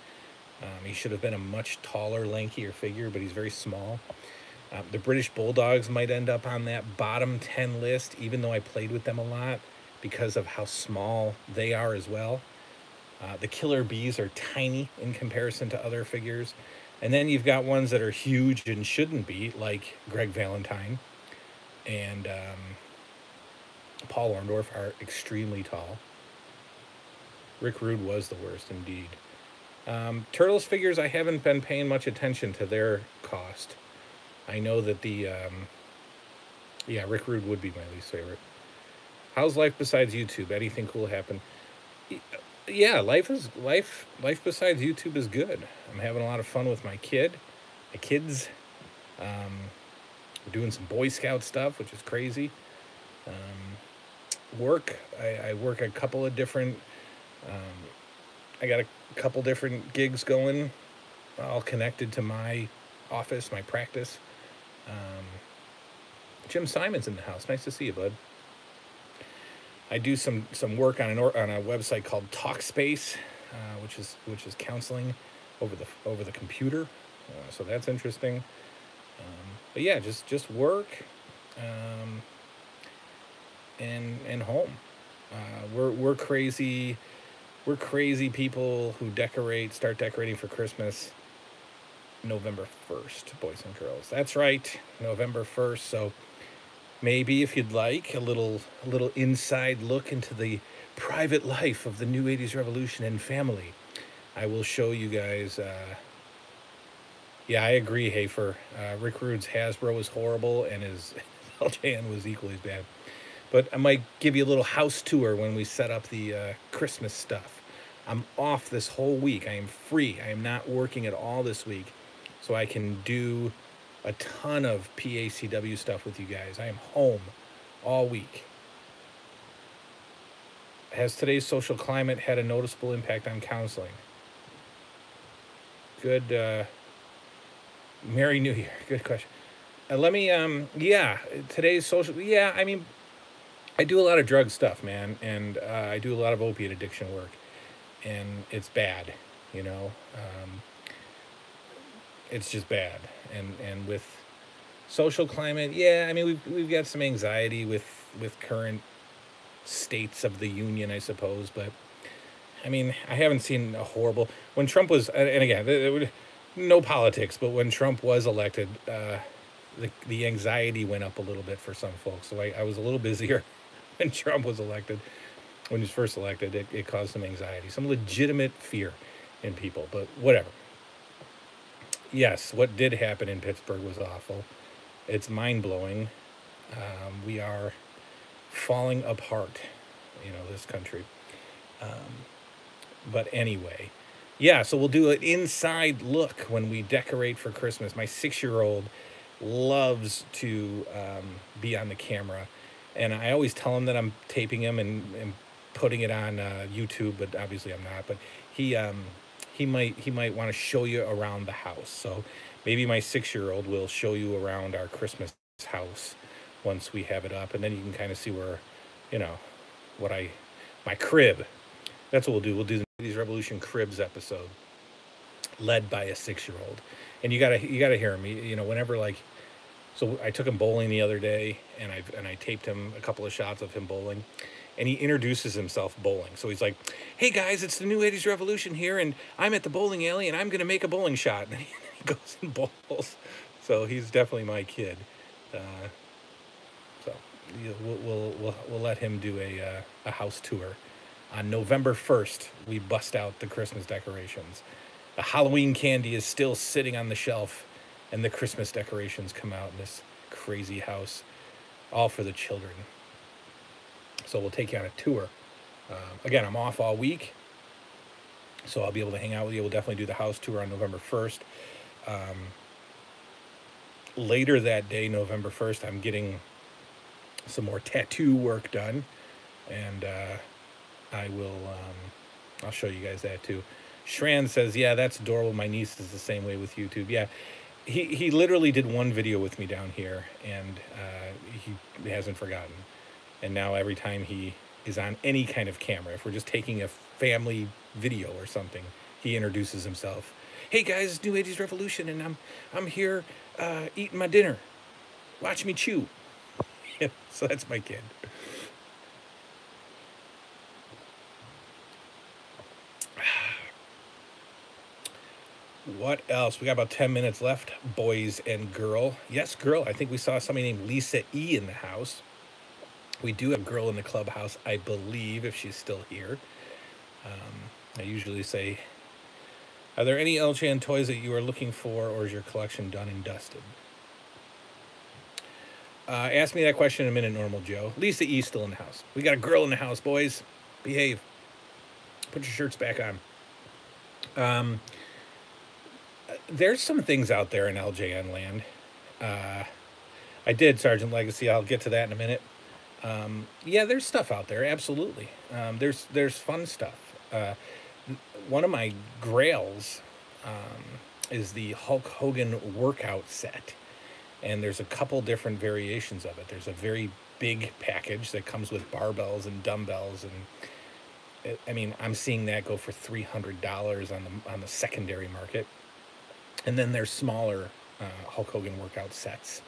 He should have been a much taller, lankier figure, but he's very small. The British Bulldogs might end up on that bottom 10 list, even though I played with them a lot, because of how small they are as well. The Killer Bees are tiny in comparison to other figures. And then you've got ones that are huge and shouldn't be, like Greg Valentine and Paul Orndorff are extremely tall. Rick Rude was the worst indeed. Turtles figures, I haven't been paying much attention to their cost. I know that yeah, Rick Rude would be my least favorite. How's life besides YouTube? Anything cool happen? Yeah, life besides YouTube is good. I'm having a lot of fun with my kids. We're doing some Boy Scout stuff, which is crazy. Work, I work a couple of different, I got a couple different gigs going, all connected to my office, my practice. Jim Simon's in the house. Nice to see you, bud. I do some work on a website called Talkspace, which is counseling over the computer. So that's interesting. But yeah, just work, and home. We're crazy. We're crazy people who start decorating for Christmas November 1st, boys and girls. That's right, November 1st. So maybe if you'd like a little inside look into the private life of the New 80s Revolution and family, I will show you guys. Yeah, I agree, Hafer. Rick Rude's Hasbro was horrible, and his LJN was equally as bad. But I might give you a little house tour when we set up the Christmas stuff. I'm off this whole week. I am free. I am not working at all this week, so I can do a ton of PACW stuff with you guys. I am home all week. Has today's social climate had a noticeable impact on counseling? Good. Merry New Year. Good question. Let me, yeah, today's social, yeah, I mean, I do a lot of drug stuff, man, and I do a lot of opiate addiction work, and it's bad, you know. It's just bad, and with social climate, yeah, I mean, we've got some anxiety with current states of the union, I suppose, but I mean, I haven't seen a horrible, when Trump was, and again, no politics, but when Trump was elected, the anxiety went up a little bit for some folks. So I was a little busier when Trump was elected. When he was first elected, it caused some anxiety, some legitimate fear in people, but whatever. Yes, what did happen in Pittsburgh was awful. It's mind-blowing. We are falling apart, you know, this country. But anyway, yeah, so we'll do an inside look when we decorate for Christmas. My 6-year-old loves to be on the camera, and I always tell him that I'm taping him and putting it on YouTube, but obviously I'm not. But he might want to show you around the house. So maybe my 6-year-old will show you around our Christmas house once we have it up, and then you can kind of see where, you know, my crib. That's what we'll do. We'll do the 80s Revolution Cribs episode, led by a 6-year-old. And you gotta hear him. You know, whenever, like, so I took him bowling the other day, and I taped him a couple of shots of him bowling, and he introduces himself bowling. So he's like, "Hey guys, it's the New 80s Revolution here, and I'm at the bowling alley, and I'm gonna make a bowling shot." And he goes and bowls. So he's definitely my kid. So we'll let him do a house tour. On November 1st, we bust out the Christmas decorations. The Halloween candy is still sitting on the shelf, and the Christmas decorations come out in this crazy house, all for the children. So we'll take you on a tour. Again, I'm off all week, so I'll be able to hang out with you. We'll definitely do the house tour on November 1st. Later that day, November 1st, I'm getting some more tattoo work done, and I will, I'll show you guys that too. Shran says, yeah, that's adorable. My niece is the same way with YouTube. Yeah, he literally did one video with me down here, and he hasn't forgotten. And now every time he is on any kind of camera, if we're just taking a family video or something, he introduces himself. Hey guys, it's New 80s Revolution, and I'm here eating my dinner. Watch me chew. So that's my kid. What else? We got about 10 minutes left, boys and girl. Yes, girl. I think we saw somebody named Lisa E in the house. We do have a girl in the clubhouse, I believe, if she's still here. I usually say, are there any LJN toys that you are looking for, or is your collection done and dusted? Ask me that question in a minute, Normal Joe. Lisa E still in the house. We got a girl in the house, boys. Behave. Put your shirts back on. There's some things out there in LJN land. I did Sergeant Legacy. I'll get to that in a minute. Yeah, there's stuff out there. Absolutely. There's fun stuff. One of my grails is the Hulk Hogan workout set. And there's a couple different variations of it. There's a very big package that comes with barbells and dumbbells, and I mean, I'm seeing that go for $300 on the secondary market. And then there's smaller Hulk Hogan workout sets,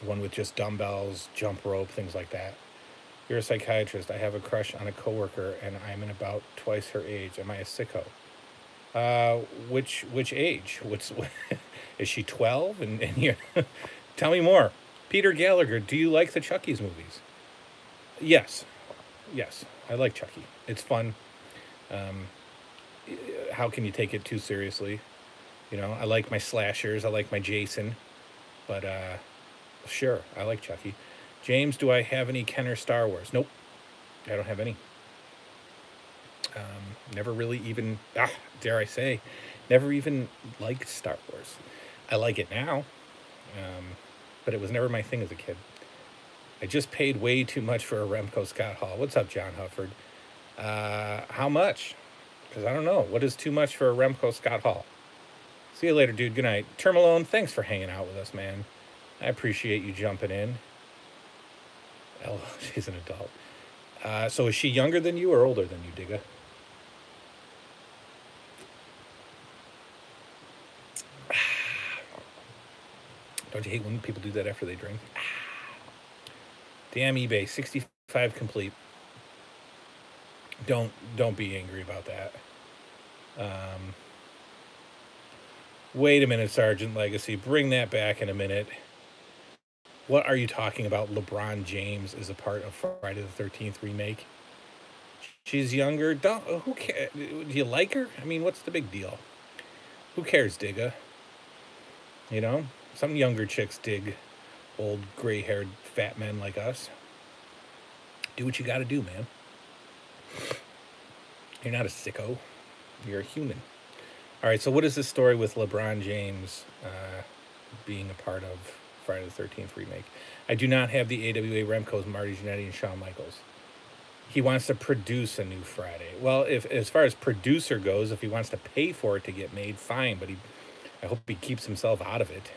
one with just dumbbells, jump rope, things like that. You're a psychiatrist. I have a crush on a coworker, and I'm in about twice her age. Am I a sicko? Which age? Is she 12? And you tell me more. Peter Gallagher, do you like the Chucky's movies? Yes, I like Chucky. It's fun. How can you take it too seriously? You know, I like my slashers. I like my Jason, but sure, I like Chucky. James, do I have any Kenner Star Wars? Nope, I don't have any. Never really even, dare I say, never even liked Star Wars. I like it now, but it was never my thing as a kid. I just paid way too much for a Remco Scott Hall. What's up, John Hufford? How much? Because I don't know. What is too much for a Remco Scott Hall? See you later, dude. Good night. Termalone, thanks for hanging out with us, man. I appreciate you jumping in. Oh, she's an adult. So is she younger than you or older than you, Digga? Don't you hate when people do that after they drink? Damn eBay, 65 complete. Don't be angry about that. Wait a minute, Sergeant Legacy. Bring that back in a minute. What are you talking about? LeBron James is a part of Friday the 13th remake. She's younger. Who cares? Do you like her? I mean, what's the big deal? Who cares, Digga? You know, some younger chicks dig old gray-haired fat men like us. Do what you got to do, man. You're not a sicko. You're a human. All right, so what is this story with LeBron James being a part of Friday the 13th remake? I do not have the AWA Remco's Marty Jannetty and Shawn Michaels. He wants to produce a new Friday. Well, if as far as producer goes, if he wants to pay for it to get made, fine. But I hope he keeps himself out of it.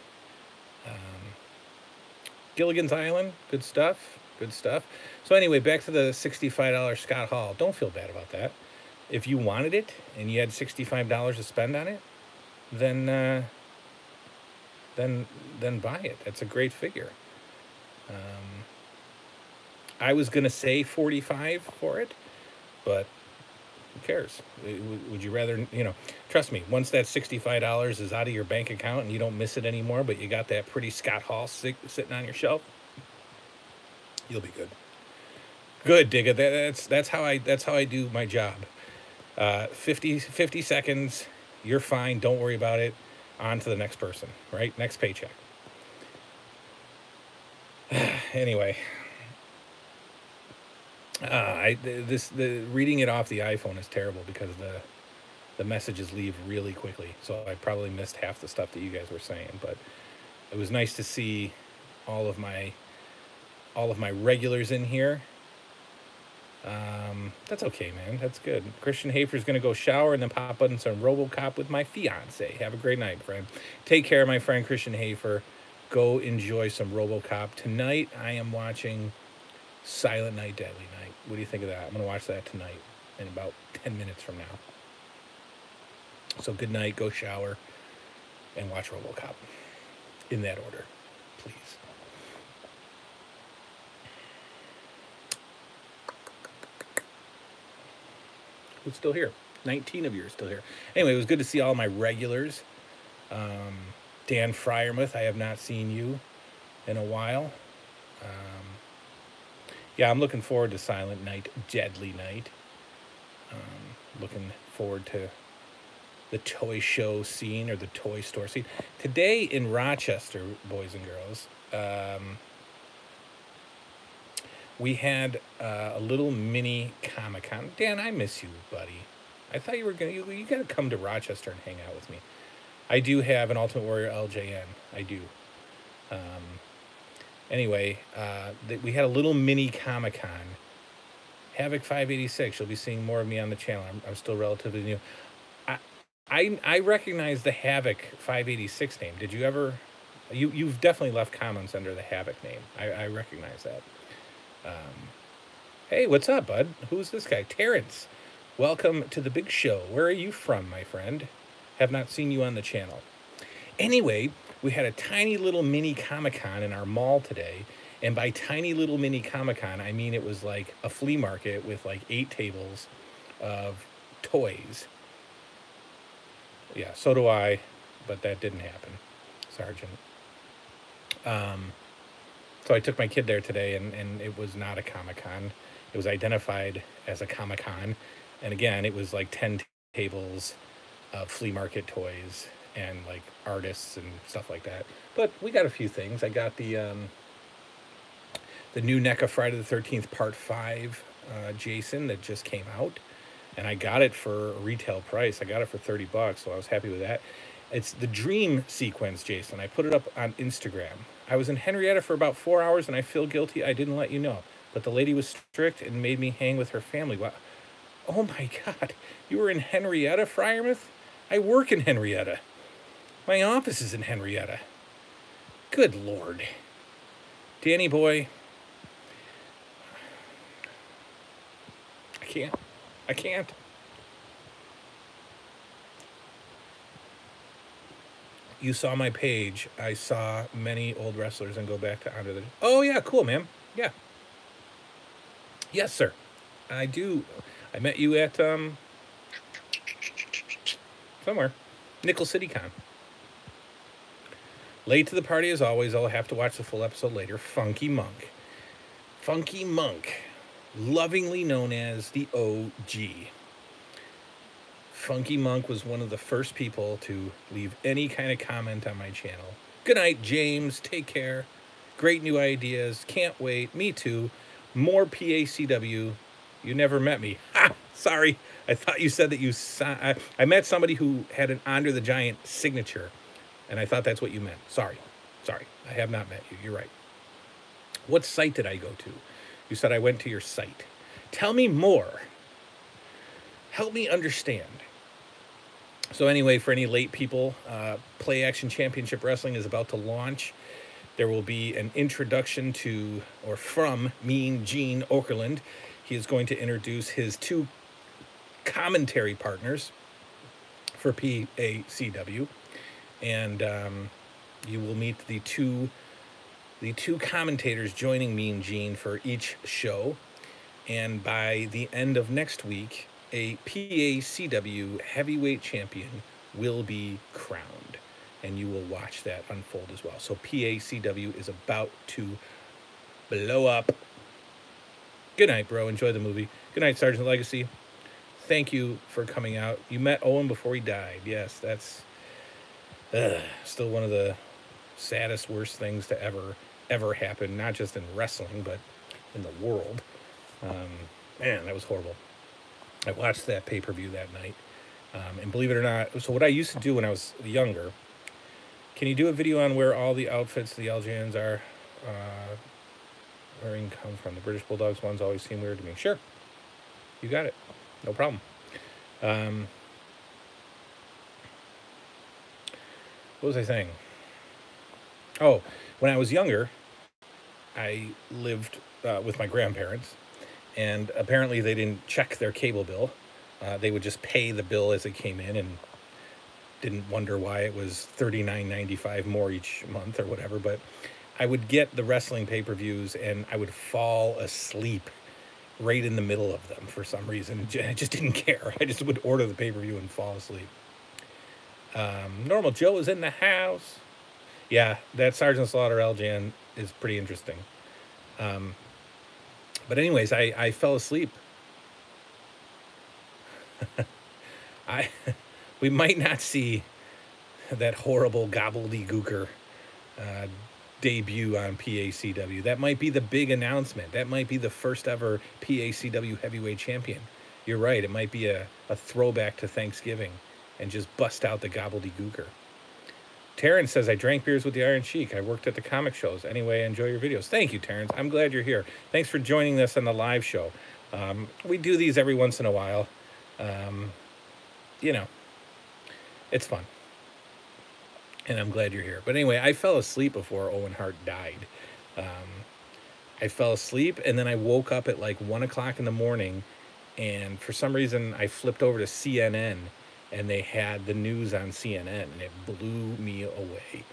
Gilligan's Island, good stuff. Good stuff. So anyway, back to the $65 Scott Hall. Don't feel bad about that. If you wanted it and you had $65 to spend on it, then buy it. That's a great figure. I was gonna say 45 for it, but who cares? Would you rather, you know, trust me, once that $65 is out of your bank account and you don't miss it anymore, but you got that pretty Scott Hall sitting on your shelf, you'll be good. Good, Digga. That's how I do my job. 50 seconds, you're fine. Don't worry about it. On to the next person, right? Next paycheck. Anyway, the reading it off the iPhone is terrible because the messages leave really quickly. So I probably missed half the stuff that you guys were saying, but it was nice to see all of my regulars in here. That's okay, man. That's good. Christian Hafer's gonna go shower and then pop on some RoboCop with my fiance. Have a great night, friend. Take care, my friend Christian Hafer. Go enjoy some RoboCop. Tonight, I am watching Silent Night, Deadly Night. What do you think of that? I'm gonna watch that tonight in about 10 minutes from now. So good night, go shower, and watch RoboCop. In that order, please. Who's still here? 19 of you are still here. Anyway, it was good to see all my regulars. Dan Fryermuth, I have not seen you in a while. Yeah, I'm looking forward to Silent Night, Deadly Night. Looking forward to the toy show scene or the toy store scene. Today in Rochester, boys and girls, we had a little mini Comic-Con. Dan, I miss you, buddy. I thought you were going to... You got to come to Rochester and hang out with me. I do have an Ultimate Warrior LJN. I do. Anyway, we had a little mini Comic-Con. Havoc 586. You'll be seeing more of me on the channel. I'm still relatively new. I recognize the Havoc 586 name. Did you ever... You've definitely left comments under the Havoc name. I recognize that. Hey, what's up, bud? Who's this guy? Terrence. Welcome to the big show. Where are you from, my friend? Have not seen you on the channel. Anyway, we had a tiny little mini Comic-Con in our mall today. And by tiny little mini Comic-Con, I mean it was like a flea market with like 8 tables of toys. Yeah, so do I, but that didn't happen, Sergeant. So I took my kid there today, and it was not a Comic-Con. It was identified as a Comic-Con. And again, it was like 10 tables of flea market toys and like artists and stuff like that. But we got a few things. I got the new NECA Friday the 13th Part 5 Jason that just came out. And I got it for a retail price. I got it for $30, so I was happy with that. It's the dream sequence, Jason. I put it up on Instagram. I was in Henrietta for about 4 hours, and I feel guilty I didn't let you know. But the lady was strict and made me hang with her family. Wow. Oh, my God. You were in Henrietta, Fryermuth? I work in Henrietta. My office is in Henrietta. Good Lord. Danny boy. I can't. You saw my page. I saw many old wrestlers and go back to Honor the... Oh, yeah, cool, man. Yeah. Yes, sir. I do. I met you at, somewhere. Nickel City Con. Late to the party as always. I'll have to watch the full episode later. Funky Monk. Funky Monk. Lovingly known as the OG. Funky Monk was one of the first people to leave any kind of comment on my channel. Good night, James. Take care. Great new ideas. Can't wait. Me too. More PACW. You never met me. Ha! Sorry. I thought you said that you saw... I met somebody who had an Andre the Giant signature, and I thought that's what you meant. Sorry. I have not met you. You're right. What site did I go to? You said I went to your site. Tell me more. Help me understand. So anyway, for any late people, Play Action Championship Wrestling is about to launch. There will be an introduction to, or from, Mean Gene Okerlund. He is going to introduce his 2 commentary partners for PACW. And you will meet the two commentators joining Mean Gene for each show. And by the end of next week, a PACW heavyweight champion will be crowned. And you will watch that unfold as well. So PACW is about to blow up. Good night, bro. Enjoy the movie. Good night, Sergeant Legacy. Thank you for coming out. You met Owen before he died. Yes, that's still one of the saddest, worst things to ever happen, not just in wrestling, but in the world. Man, that was horrible. I watched that pay-per-view that night. And believe it or not, so what I used to do when I was younger, can you do a video on where all the outfits the LJNs are wearing come from? The British Bulldogs ones always seem weird to me. Sure. You got it. No problem. What was I saying? Oh, when I was younger, I lived with my grandparents, and apparently they didn't check their cable bill. They would just pay the bill as it came in and didn't wonder why it was $39.95 more each month or whatever. But I would get the wrestling pay-per-views and I would fall asleep right in the middle of them for some reason. I just didn't care. I just would order the pay-per-view and fall asleep. Normal Joe is in the house. Yeah, that Sergeant Slaughter LJN is pretty interesting. But anyways, I fell asleep. We might not see that horrible gobbledygooker debut on PACW. That might be the big announcement. That might be the first ever PACW heavyweight champion. You're right. It might be a throwback to Thanksgiving and just bust out the gobbledygooker. Terrence says, I drank beers with the Iron Sheik. I worked at the comic shows. Anyway, I enjoy your videos. Thank you, Terrence. I'm glad you're here. Thanks for joining us on the live show. We do these every once in a while. You know, it's fun. And I'm glad you're here. But anyway, I fell asleep before Owen Hart died. I fell asleep, and then I woke up at like 1 o'clock in the morning, and for some reason, I flipped over to CNN, and they had the news on CNN, and it blew me away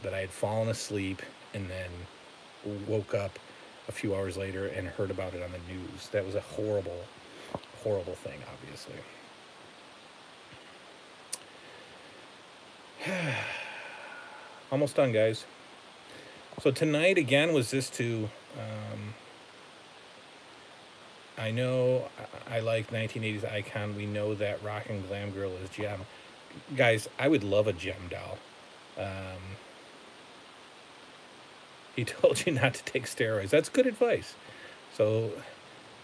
that I had fallen asleep and then woke up a few hours later and heard about it on the news. That was a horrible, horrible thing, obviously. Almost done, guys. So tonight, again, was this to... I know I like 1980s icon. We know that Rock and Glam Girl is Gem. Guys, I would love a Gem doll. He told you not to take steroids. That's good advice. So,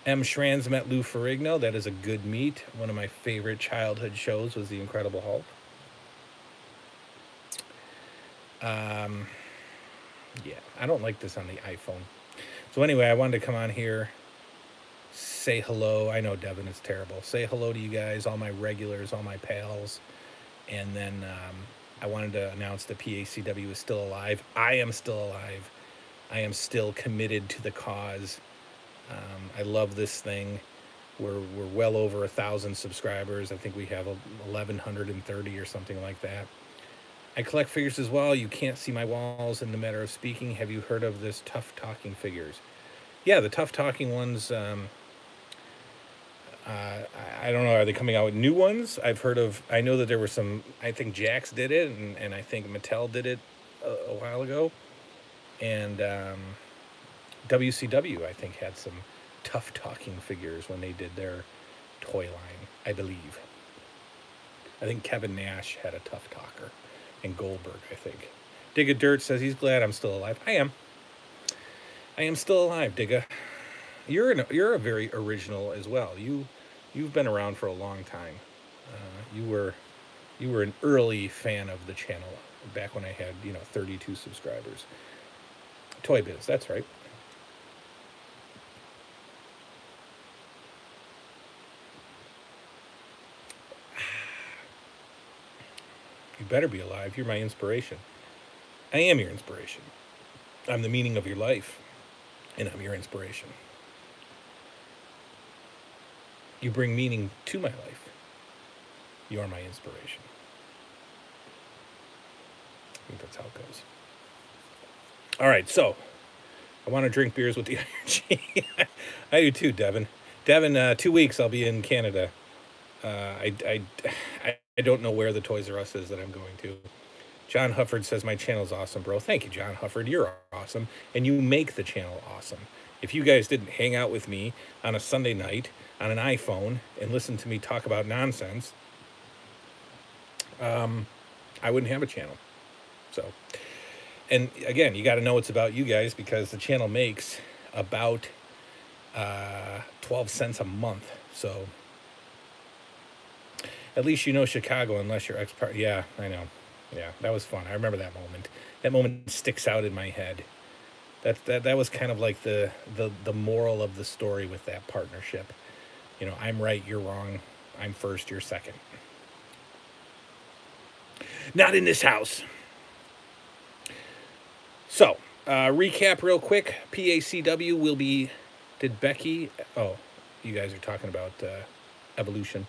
M. Schranz met Lou Ferrigno. That is a good meet. One of my favorite childhood shows was The Incredible Hulk. Yeah, I don't like this on the iPhone. So anyway, I wanted to come on here, say hello. I know, Devin, it's terrible. Say hello to you guys, all my regulars, all my pals. And then I wanted to announce the PACW is still alive. I am still alive. I am still committed to the cause. I love this thing. We're well over 1,000 subscribers. I think we have 1,130 or something like that. I collect figures as well. You can't see my walls in the matter of speaking. Have you heard of this Tough Talking figures? Yeah, the Tough Talking ones, I don't know, are they coming out with new ones? I've heard of, I know that there were some, I think Jax did it, and I think Mattel did it a while ago. And WCW, I think, had some Tough Talking figures when they did their toy line, I believe. I think Kevin Nash had a Tough Talker. And Goldberg, I think. Digga Dirt says he's glad I'm still alive. I am. I am still alive, Digga. You're a very original as well. You've been around for a long time. You were an early fan of the channel back when I had 32 subscribers. Toy Biz, that's right. You better be alive. You're my inspiration. I am your inspiration. I'm the meaning of your life, and I'm your inspiration. You bring meaning to my life. You are my inspiration. I think that's how it goes. All right, so I want to drink beers with the Iron Sheik. I do too, Devin. Devin, 2 weeks I'll be in Canada. I don't know where the Toys R Us is that I'm going to. John Hufford says, my channel's awesome, bro. Thank you, John Hufford. You're awesome. And you make the channel awesome. If you guys didn't hang out with me on a Sunday night on an iPhone and listen to me talk about nonsense, I wouldn't have a channel. So, and again, you got to know it's about you guys because the channel makes about 12 cents a month. So, at least you know Chicago, unless you're ex-part. Yeah, I know. Yeah, that was fun. I remember that moment. That moment sticks out in my head. That was kind of like the moral of the story with that partnership. I'm right, you're wrong. I'm first, you're second. Not in this house. So, recap real quick. PACW will be... Did Becky... Oh, you guys are talking about Evolution.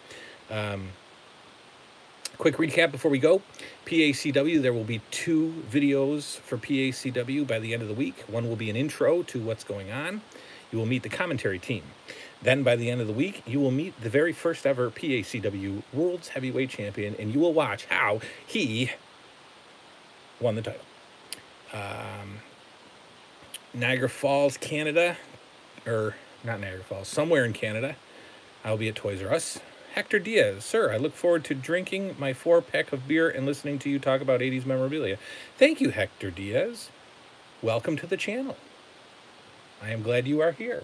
Quick recap before we go. PACW, there will be 2 videos for PACW by the end of the week. One will be an intro to what's going on. You will meet the commentary team. Then by the end of the week, you will meet the very first ever PACW World's Heavyweight Champion, and you will watch how he won the title. Niagara Falls, Canada, or not Niagara Falls, somewhere in Canada. I'll be at Toys R Us. Hector Diaz, sir, I look forward to drinking my 4-pack of beer and listening to you talk about 80s memorabilia. Thank you, Hector Diaz. Welcome to the channel. I am glad you are here.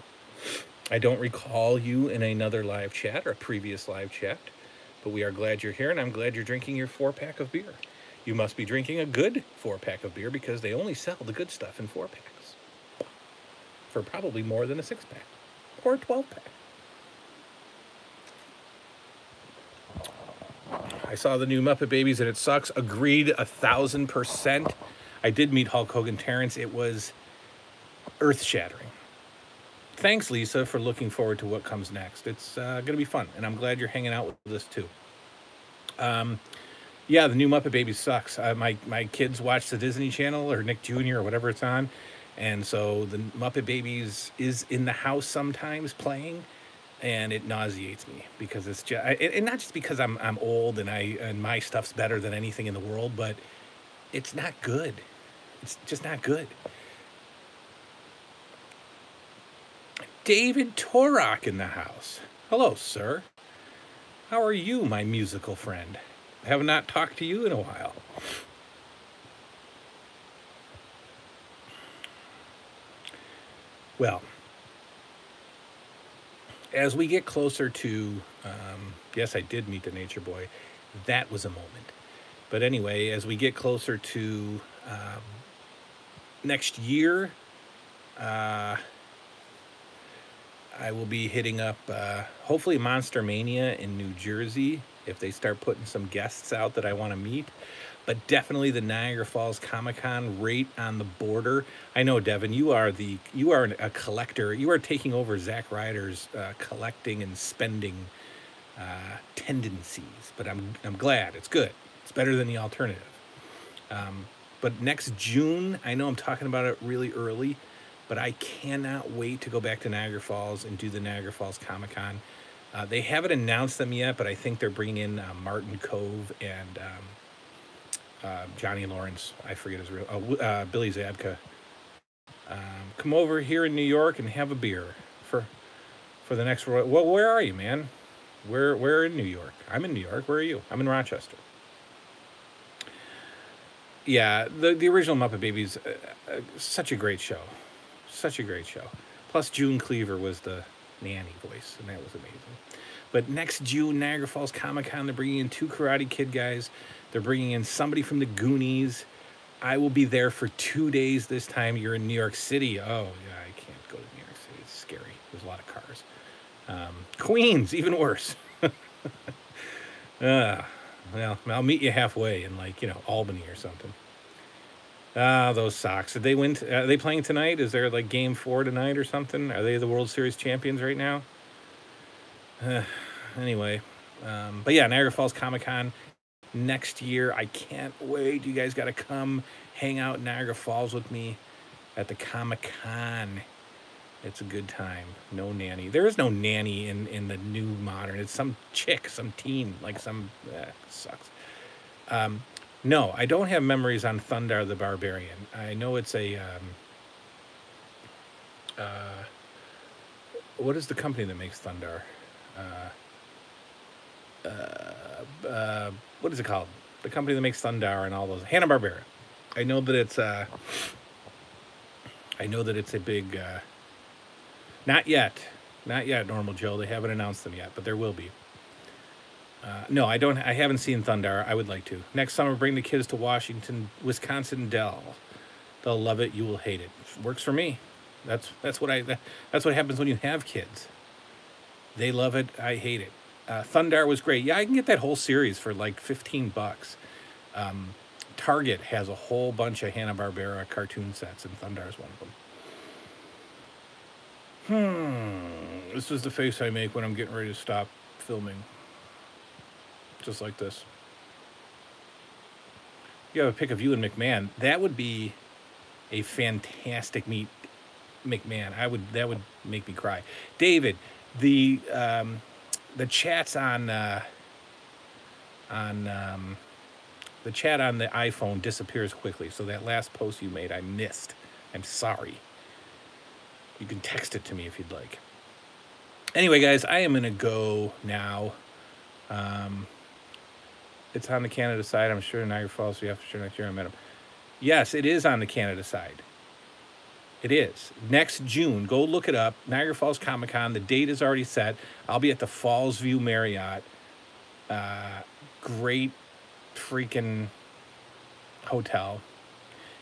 I don't recall you in another live chat or a previous live chat, but we are glad you're here, and I'm glad you're drinking your 4-pack of beer. You must be drinking a good 4-pack of beer because they only sell the good stuff in 4-packs for probably more than a 6-pack or a 12-pack. I saw the new Muppet Babies and it sucks. Agreed 1,000%. I did meet Hulk Hogan Terrence. It was earth-shattering. Thanks, Lisa, for looking forward to what comes next. It's going to be fun, and I'm glad you're hanging out with us, too. Yeah, the new Muppet Babies sucks. My kids watch the Disney Channel or Nick Jr. or whatever it's on, and so the Muppet Babies is in the house sometimes playing, and it nauseates me because it's just, and not just because I'm old and my stuff's better than anything in the world, but it's not good. It's just not good. David Torok in the house. Hello, sir. How are you, my musical friend? I have not talked to you in a while. Well, as we get closer to, yes, I did meet the Nature Boy. That was a moment. But anyway, as we get closer to next year, I will be hitting up, hopefully, Monster Mania in New Jersey, if they start putting some guests out that I want to meet. But definitely the Niagara Falls Comic-Con right on the border. I know, Devin, you are a collector. You are taking over Zack Ryder's collecting and spending tendencies. But I'm glad. It's good. It's better than the alternative. But next June, I know I'm talking about it really early, but I cannot wait to go back to Niagara Falls and do the Niagara Falls Comic-Con. They haven't announced them yet, but I think they're bringing in Martin Kove and Johnny Lawrence. I forget his real... Billy Zabka. Come over here in New York and have a beer for the next... Well, where are you, man? Where in New York? I'm in New York. Where are you? I'm in Rochester. Yeah, the original Muppet Babies, such a great show. Such a great show. Plus, June Cleaver was the nanny voice, and that was amazing. But next June, Niagara Falls Comic-Con, they're bringing in 2 Karate Kid guys. They're bringing in somebody from the Goonies. I will be there for 2 days this time. You're in New York City. Oh, yeah, I can't go to New York City. It's scary. There's a lot of cars. Queens, even worse. Well, I'll meet you halfway in, like, Albany or something. Those Sox. Did they win? Are they playing tonight? Is there, like, Game 4 tonight or something? Are they the World Series champions right now? Anyway. But, yeah, Niagara Falls Comic-Con next year. I can't wait. You guys got to come hang out in Niagara Falls with me at the Comic-Con. It's a good time. No nanny. There is no nanny in the new modern. It's some chick, some teen, like some... sucks. No, I don't have memories on Thundar the Barbarian. I know it's a... what is the company that makes Thundar? What is it called? The company that makes Thundar and all those... Hanna-Barbera. I know that it's... I know that it's a big... Not yet, Normal Joe. They haven't announced them yet, but there will be. No, I haven't seen Thundar. I would like to. Next summer, bring the kids to Wisconsin Dell. They'll love it. You will hate it. Works for me. That's what happens when you have kids. They love it. I hate it. Thundar was great. Yeah, I can get that whole series for like $15. Target has a whole bunch of Hanna-Barbera cartoon sets, and Thundar is one of them. This is the face I make when I'm getting ready to stop filming. Just like this. You have a pic of you and McMahon. That would be a fantastic meet. McMahon. That would make me cry. David, the chats on the chat on the iPhone disappears quickly. So that last post you made, I missed. I'm sorry. You can text it to me if you'd like. Anyway, guys, I am gonna go now. It's on the Canada side. I'm sure Niagara Falls. Yeah, for sure next year I met him. Yes, it is on the Canada side. It is. Next June, go look it up. Niagara Falls Comic Con. The date is already set. I'll be at the Falls View Marriott. Great freaking hotel.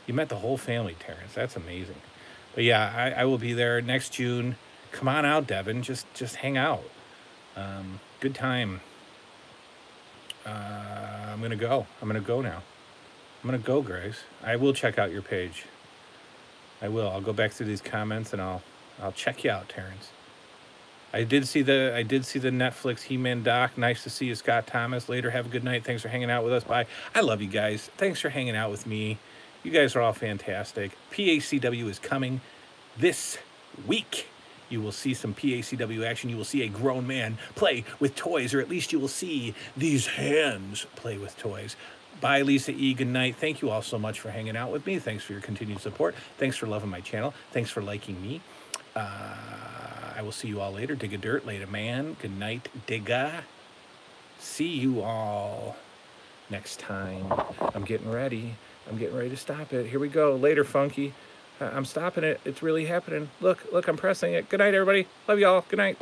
You met the whole family, Terrence. That's amazing. But yeah, I will be there next June. Come on out, Devin. Just hang out. Good time. I'm gonna go. I'm gonna go now. I'm gonna go, Grace. I will check out your page. I will. I'll go back through these comments and I'll check you out, Terrence. I did see the Netflix He-Man doc. Nice to see you, Scott Thomas. Later, have a good night. Thanks for hanging out with us. Bye. I love you guys. Thanks for hanging out with me. You guys are all fantastic. PACW is coming this week. You will see some PACW action. You will see a grown man play with toys, or at least you will see these hands play with toys. Bye, Lisa E. Good night. Thank you all so much for hanging out with me. Thanks for your continued support. Thanks for loving my channel. Thanks for liking me. I will see you all later. Dig a dirt, later, man. Good night, Digga. See you all next time. I'm getting ready. I'm getting ready to stop it. Here we go. Later, Funky. I'm stopping it. It's really happening. Look, I'm pressing it. Good night, everybody. Love you all. Good night.